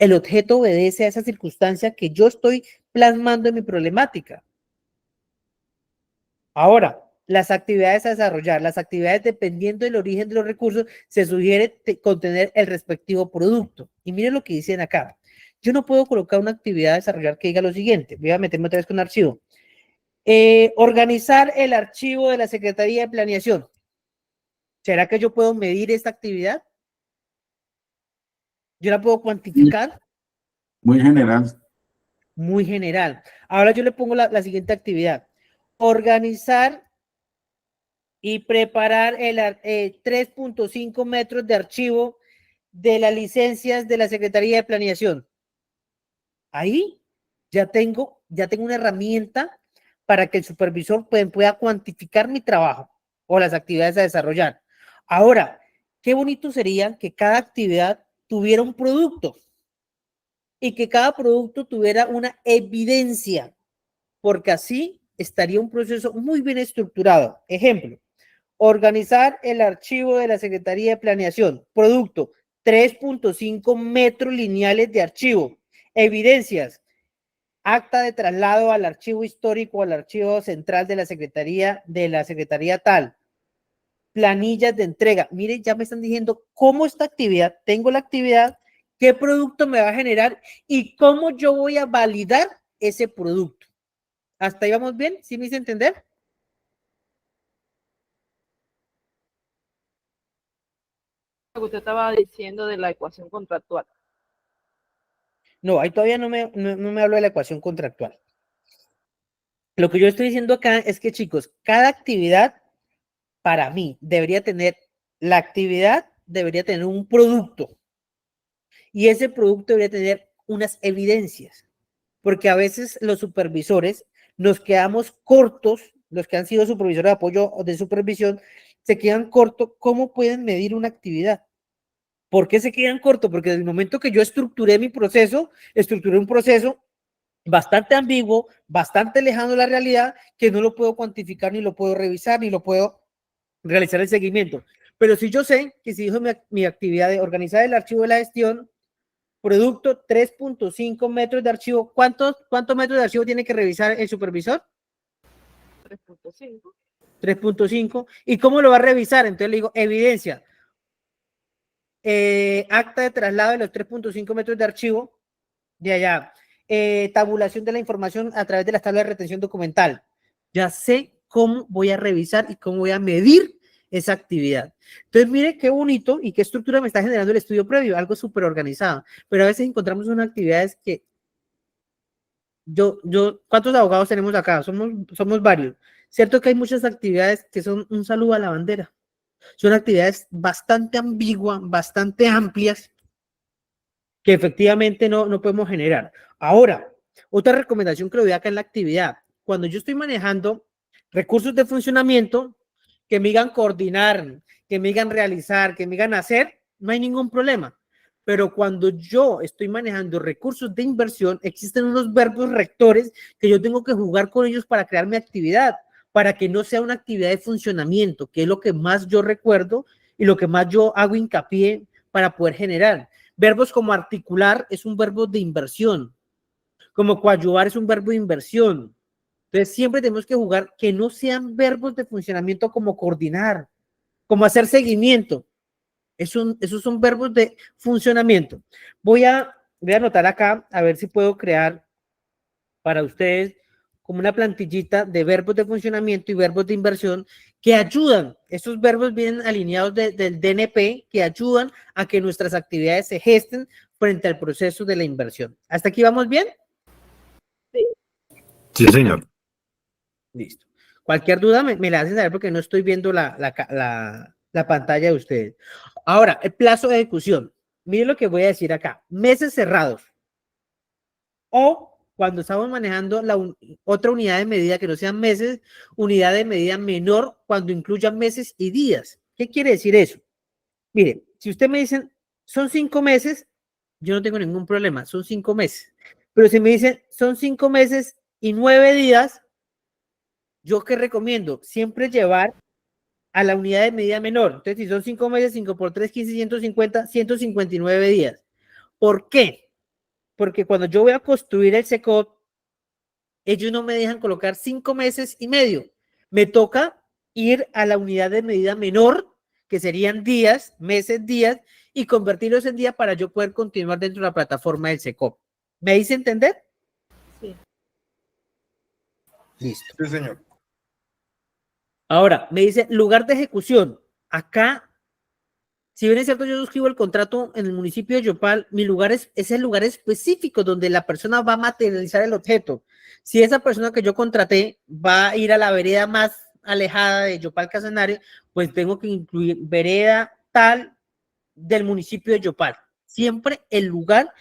El objeto obedece a esa circunstancia que yo estoy plasmando en mi problemática. Ahora, las actividades a desarrollar, las actividades dependiendo del origen de los recursos, se sugiere contener el respectivo producto. Y miren lo que dicen acá. Yo no puedo colocar una actividad a desarrollar que diga lo siguiente. Voy a meterme otra vez con un archivo. Organizar el archivo de la Secretaría de Planeación. ¿Será que yo puedo medir esta actividad? ¿Yo la puedo cuantificar? Muy general. Muy general. Ahora yo le pongo la siguiente actividad. Organizar y preparar el 3.5 metros de archivo de las licencias de la Secretaría de Planeación. Ahí ya tengo una herramienta para que el supervisor pueda cuantificar mi trabajo o las actividades a desarrollar. Ahora, qué bonito sería que cada actividad tuviera un producto y que cada producto tuviera una evidencia, porque así estaría un proceso muy bien estructurado. Ejemplo, organizar el archivo de la Secretaría de Planeación. Producto, 3.5 metros lineales de archivo. Evidencias, acta de traslado al archivo histórico, al archivo central de la Secretaría tal. Planillas de entrega. Miren, ya me están diciendo cómo esta actividad, tengo la actividad, qué producto me va a generar y cómo yo voy a validar ese producto. ¿Hasta ahí vamos bien? ¿Sí me hice entender? Lo que usted estaba diciendo de la ecuación contractual. No, ahí todavía no me hablo de la ecuación contractual. Lo que yo estoy diciendo acá es que, chicos, cada actividad para mí debería tener, la actividad debería tener un producto y ese producto debería tener unas evidencias, porque a veces los supervisores nos quedamos cortos, los que han sido supervisores de apoyo o de supervisión, se quedan cortos. ¿Cómo pueden medir una actividad? ¿Por qué se quedan cortos? Porque desde el momento que yo estructuré mi proceso, estructuré un proceso bastante ambiguo, bastante lejano de la realidad, que no lo puedo cuantificar, ni lo puedo revisar, ni lo puedo realizar el seguimiento. Pero si yo sé que si dijo mi actividad de organizar el archivo de la gestión, producto 3.5 metros de archivo, ¿cuántos metros de archivo tiene que revisar el supervisor? 3.5. 3.5. ¿Y cómo lo va a revisar? Entonces le digo, evidencia. Acta de traslado de los 3.5 metros de archivo de allá. Tabulación de la información a través de las tablas de retención documental. Ya sé cómo voy a revisar y cómo voy a medir esa actividad. Entonces, mire qué bonito y qué estructura me está generando el estudio previo, algo súper organizado. Pero a veces encontramos unas actividades que ¿cuántos abogados tenemos acá? Somos varios. Cierto que hay muchas actividades que son un saludo a la bandera. Son actividades bastante ambiguas, bastante amplias, que efectivamente no podemos generar. Ahora, otra recomendación que le doy acá en la actividad, cuando yo estoy manejando recursos de funcionamiento, que me digan coordinar, que me digan realizar, que me digan hacer, no hay ningún problema. Pero cuando yo estoy manejando recursos de inversión, existen unos verbos rectores que yo tengo que jugar con ellos para crear mi actividad, para que no sea una actividad de funcionamiento, que es lo que más yo recuerdo y lo que más yo hago hincapié para poder generar. Verbos como articular es un verbo de inversión, como coadyuvar es un verbo de inversión. Entonces siempre tenemos que jugar que no sean verbos de funcionamiento como coordinar, como hacer seguimiento. Esos son verbos de funcionamiento. Voy a anotar acá a ver si puedo crear para ustedes como una plantillita de verbos de funcionamiento y verbos de inversión que ayudan. Estos verbos vienen alineados del DNP que ayudan a que nuestras actividades se gesten frente al proceso de la inversión. ¿Hasta aquí vamos bien? Sí, señor. Listo. Cualquier duda me la hacen saber porque no estoy viendo la pantalla de ustedes. Ahora, el plazo de ejecución. Miren lo que voy a decir acá. Meses cerrados. O cuando estamos manejando otra unidad de medida que no sean meses, unidad de medida menor cuando incluyan meses y días. ¿Qué quiere decir eso? Mire, si usted me dicen, son 5 meses, yo no tengo ningún problema, son 5 meses. Pero si me dicen, son 5 meses y 9 días, ¿yo qué recomiendo? Siempre llevar a la unidad de medida menor. Entonces, si son 5 meses, 5 por 3, 15, 150, 159 días. ¿Por qué? porque cuando yo voy a construir el SECOP, ellos no me dejan colocar 5 meses y medio. Me toca ir a la unidad de medida menor, que serían días, meses, días, y convertirlos en día para yo poder continuar dentro de la plataforma del SECOP. ¿Me hice entender? Sí. Listo. Sí, señor. Ahora, me dice lugar de ejecución. Acá, si bien es cierto, yo suscribo el contrato en el municipio de Yopal, mi lugar es el lugar específico donde la persona va a materializar el objeto. Si esa persona que yo contraté va a ir a la vereda más alejada de Yopal Casanare, pues tengo que incluir vereda tal del municipio de Yopal. Siempre el lugar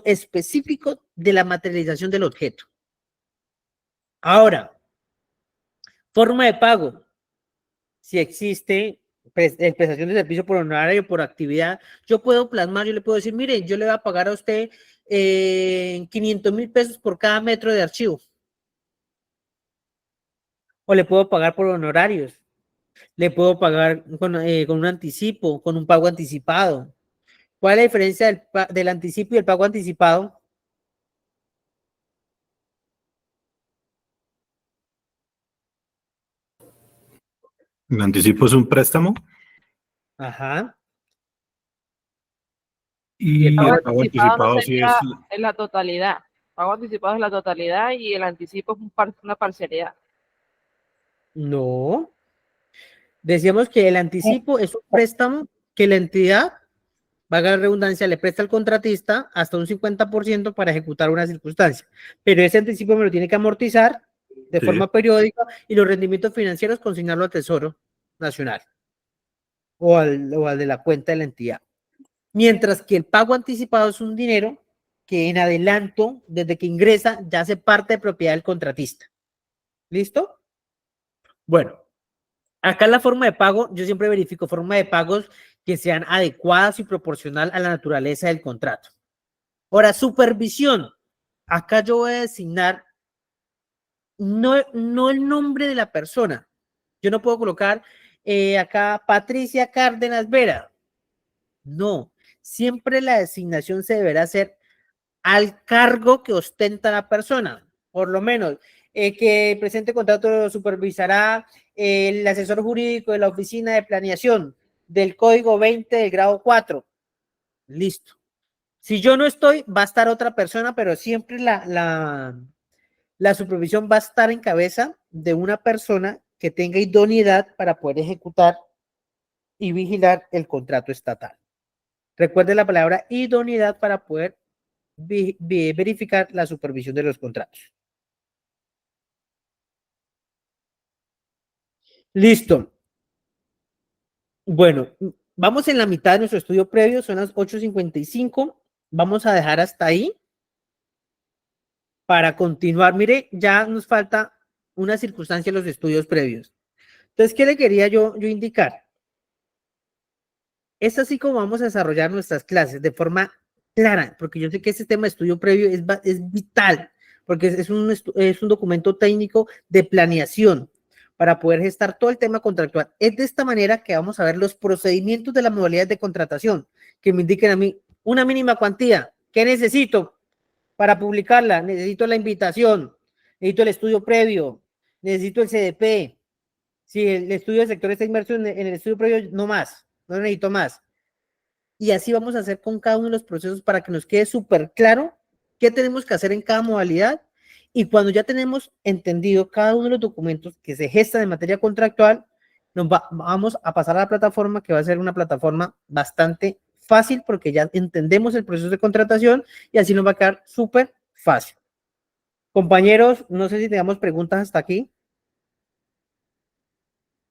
específico de la materialización del objeto. Ahora, forma de pago. Si existe prestación de servicio por honorario, por actividad, yo puedo plasmar, yo le puedo decir, mire, yo le voy a pagar a usted 500.000 pesos por cada metro de archivo. O le puedo pagar por honorarios. Le puedo pagar con un anticipo, con un pago anticipado. ¿Cuál es la diferencia del anticipo y el pago anticipado? ¿El anticipo es un préstamo? Ajá. Y el Pago pago anticipado no anticipado sí sería es... en la totalidad. Pago anticipado es la totalidad y el anticipo es una parcialidad. No. Decíamos que el anticipo es un préstamo que la entidad, valga la redundancia, le presta al contratista hasta un 50% para ejecutar una circunstancia. Pero ese anticipo me lo tiene que amortizar de forma periódica y los rendimientos financieros consignarlo al Tesoro Nacional o al de la cuenta de la entidad. Mientras que el pago anticipado es un dinero que en adelanto, desde que ingresa, ya hace parte de propiedad del contratista. ¿Listo? Bueno, acá la forma de pago, yo siempre verifico forma de pagos que sean adecuadas y proporcional a la naturaleza del contrato. Ahora, supervisión. Acá yo voy a designar no el nombre de la persona. Yo no puedo colocar acá Patricia Cárdenas Vera. No, siempre la designación se deberá hacer al cargo que ostenta la persona. Por lo menos, que el presente contrato lo supervisará el asesor jurídico de la oficina de planeación del código 20 del grado 4. Listo. Si yo no estoy, va a estar otra persona, pero siempre la supervisión va a estar en cabeza de una persona que tenga idoneidad para poder ejecutar y vigilar el contrato estatal. Recuerde la palabra idoneidad para poder verificar la supervisión de los contratos. Listo. Bueno, vamos en la mitad de nuestro estudio previo, son las 8:55. Vamos a dejar hasta ahí para continuar. Mire, ya nos falta una circunstancia en los estudios previos. Entonces, ¿qué le quería yo indicar? Es así como vamos a desarrollar nuestras clases de forma clara, porque yo sé que ese tema de estudio previo es vital, porque es un documento técnico de planeación para poder gestar todo el tema contractual. Es de esta manera que vamos a ver los procedimientos de las modalidades de contratación, que me indiquen a mí una mínima cuantía. ¿Qué necesito para publicarla? Necesito la invitación, necesito el estudio previo, necesito el CDP. Si el estudio del sector está inmerso en el estudio previo, no más, no necesito más. Y así vamos a hacer con cada uno de los procesos para que nos quede súper claro qué tenemos que hacer en cada modalidad. Y cuando ya tenemos entendido cada uno de los documentos que se gestan en materia contractual, vamos a pasar a la plataforma, que va a ser una plataforma bastante fácil porque ya entendemos el proceso de contratación y así nos va a quedar súper fácil. Compañeros, no sé si tengamos preguntas hasta aquí.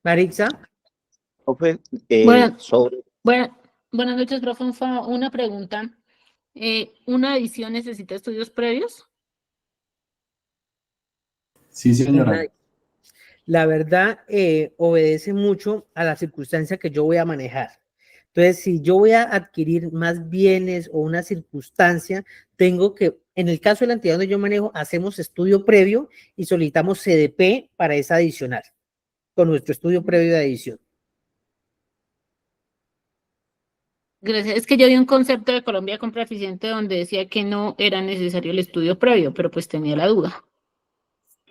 Marixa. Buenas noches, profe. Una pregunta. ¿Una edición necesita estudios previos? Sí, señora. La verdad, obedece mucho a la circunstancia que yo voy a manejar. Entonces, si yo voy a adquirir más bienes o una circunstancia, tengo que, en el caso de la entidad donde yo manejo, hacemos estudio previo y solicitamos CDP para esa adicional, con nuestro estudio previo de adición. Gracias. Es que yo vi un concepto de Colombia Compra Eficiente donde decía que no era necesario el estudio previo, pero pues tenía la duda.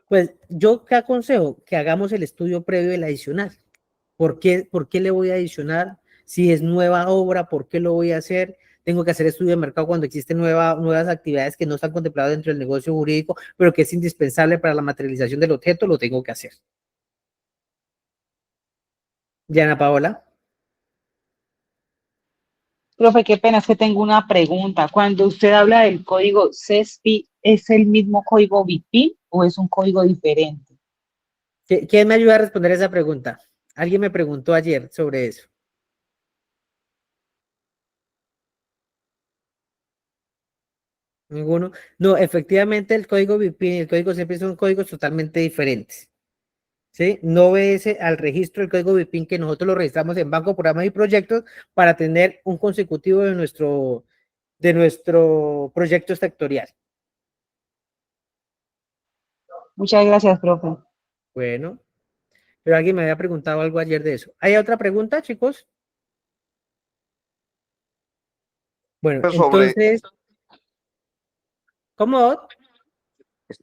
Pues yo te aconsejo que hagamos el estudio previo del adicional. ¿Por qué le voy a adicionar? Si es nueva obra, ¿por qué lo voy a hacer? Tengo que hacer estudio de mercado cuando existen nuevas actividades que no están contempladas dentro del negocio jurídico, pero que es indispensable para la materialización del objeto, lo tengo que hacer. Diana Paola. Profe, qué pena, es que tengo una pregunta. Cuando usted habla del código CESPI, ¿es el mismo código BIPIN o es un código diferente? ¿Quién me ayuda a responder esa pregunta? Alguien me preguntó ayer sobre eso. ¿Ninguno? No, efectivamente el código BIPIN y el código CESPI son códigos totalmente diferentes. ¿Sí? No obedece al registro del código BIPIN que nosotros lo registramos en Banco, Programas y Proyectos para tener un consecutivo de nuestro proyecto sectorial. Muchas gracias, profe. Bueno, pero alguien me había preguntado algo ayer de eso. ¿Hay otra pregunta, chicos? Bueno, entonces, ¿cómo?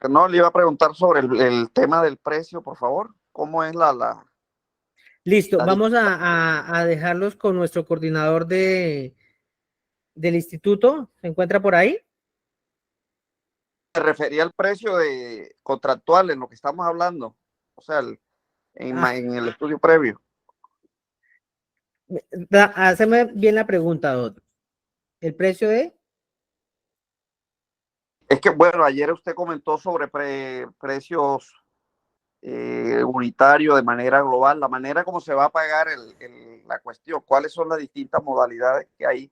No, le iba a preguntar sobre el tema del precio, por favor. ¿Cómo es Listo, la vamos a dejarlos con nuestro coordinador del instituto. ¿Se encuentra por ahí? Me refería al precio contractual en lo que estamos hablando, o sea, en el estudio previo. Haceme bien la pregunta, Dot. ¿El precio de? Es que, bueno, ayer usted comentó sobre precios unitarios de manera global, la manera como se va a pagar la cuestión, cuáles son las distintas modalidades que hay.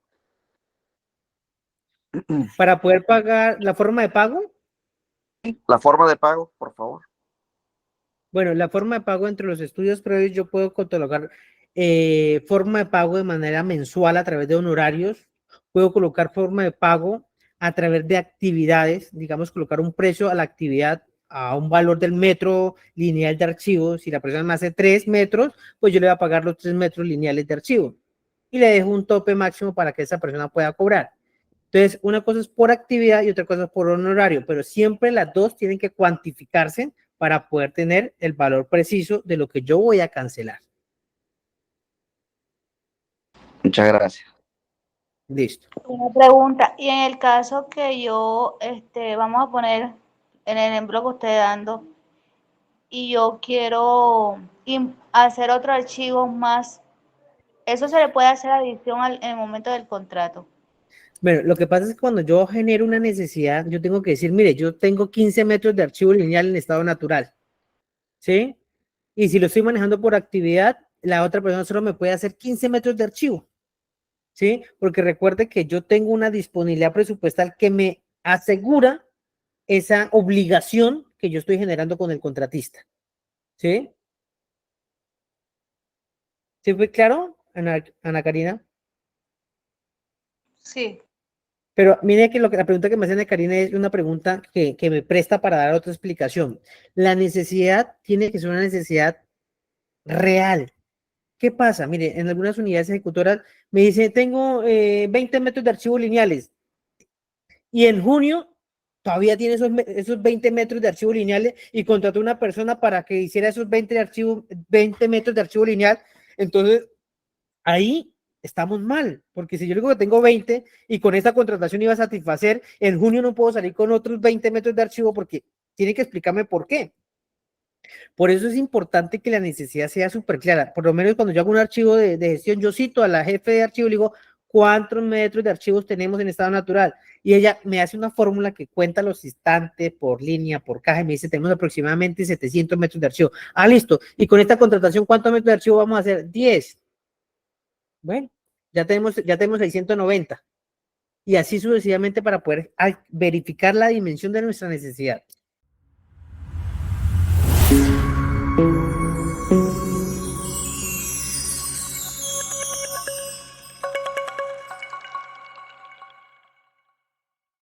Para poder pagar, ¿la forma de pago? La forma de pago, por favor. Bueno, la forma de pago entre los estudios previos, yo puedo catalogar forma de pago de manera mensual a través de honorarios, puedo colocar forma de pago a través de actividades, digamos, colocar un precio a la actividad a un valor del metro lineal de archivo. Si la persona me hace 3 metros, pues yo le voy a pagar los 3 metros lineales de archivo y le dejo un tope máximo para que esa persona pueda cobrar. Entonces, una cosa es por actividad y otra cosa es por honorario, pero siempre las dos tienen que cuantificarse para poder tener el valor preciso de lo que yo voy a cancelar. Muchas gracias. Listo. Una pregunta, y en el caso que yo, vamos a poner en el ejemplo que usted dando, y yo quiero hacer otro archivo más, ¿eso se le puede hacer adición en el momento del contrato? Bueno, lo que pasa es que cuando yo genero una necesidad, yo tengo que decir, mire, yo tengo 15 metros de archivo lineal en estado natural, ¿sí? Y si lo estoy manejando por actividad, la otra persona solo me puede hacer 15 metros de archivo, ¿sí? Porque recuerde que yo tengo una disponibilidad presupuestal que me asegura esa obligación que yo estoy generando con el contratista, ¿sí? ¿Sí fue claro, Ana Karina? Sí. Pero mire que la pregunta que me hace Ana Karina es una pregunta que me presta para dar otra explicación. La necesidad tiene que ser una necesidad real. ¿Qué pasa? Mire, en algunas unidades ejecutoras me dice, tengo 20 metros de archivos lineales y en junio todavía tiene esos 20 metros de archivo lineales y contrató a una persona para que hiciera esos 20 metros de archivo lineal. Entonces, ahí estamos mal, porque si yo digo que tengo 20 y con esta contratación iba a satisfacer, en junio no puedo salir con otros 20 metros de archivo porque tiene que explicarme por qué. Por eso es importante que la necesidad sea súper clara. Por lo menos cuando yo hago un archivo de gestión, yo cito a la jefe de archivo y le digo, ¿cuántos metros de archivos tenemos en estado natural? Y ella me hace una fórmula que cuenta los instantes por línea, por caja, y me dice, tenemos aproximadamente 700 metros de archivo. Ah, listo. Y con esta contratación, ¿cuántos metros de archivo vamos a hacer? 10. Bueno, ya tenemos 690. Y así sucesivamente para poder verificar la dimensión de nuestra necesidad.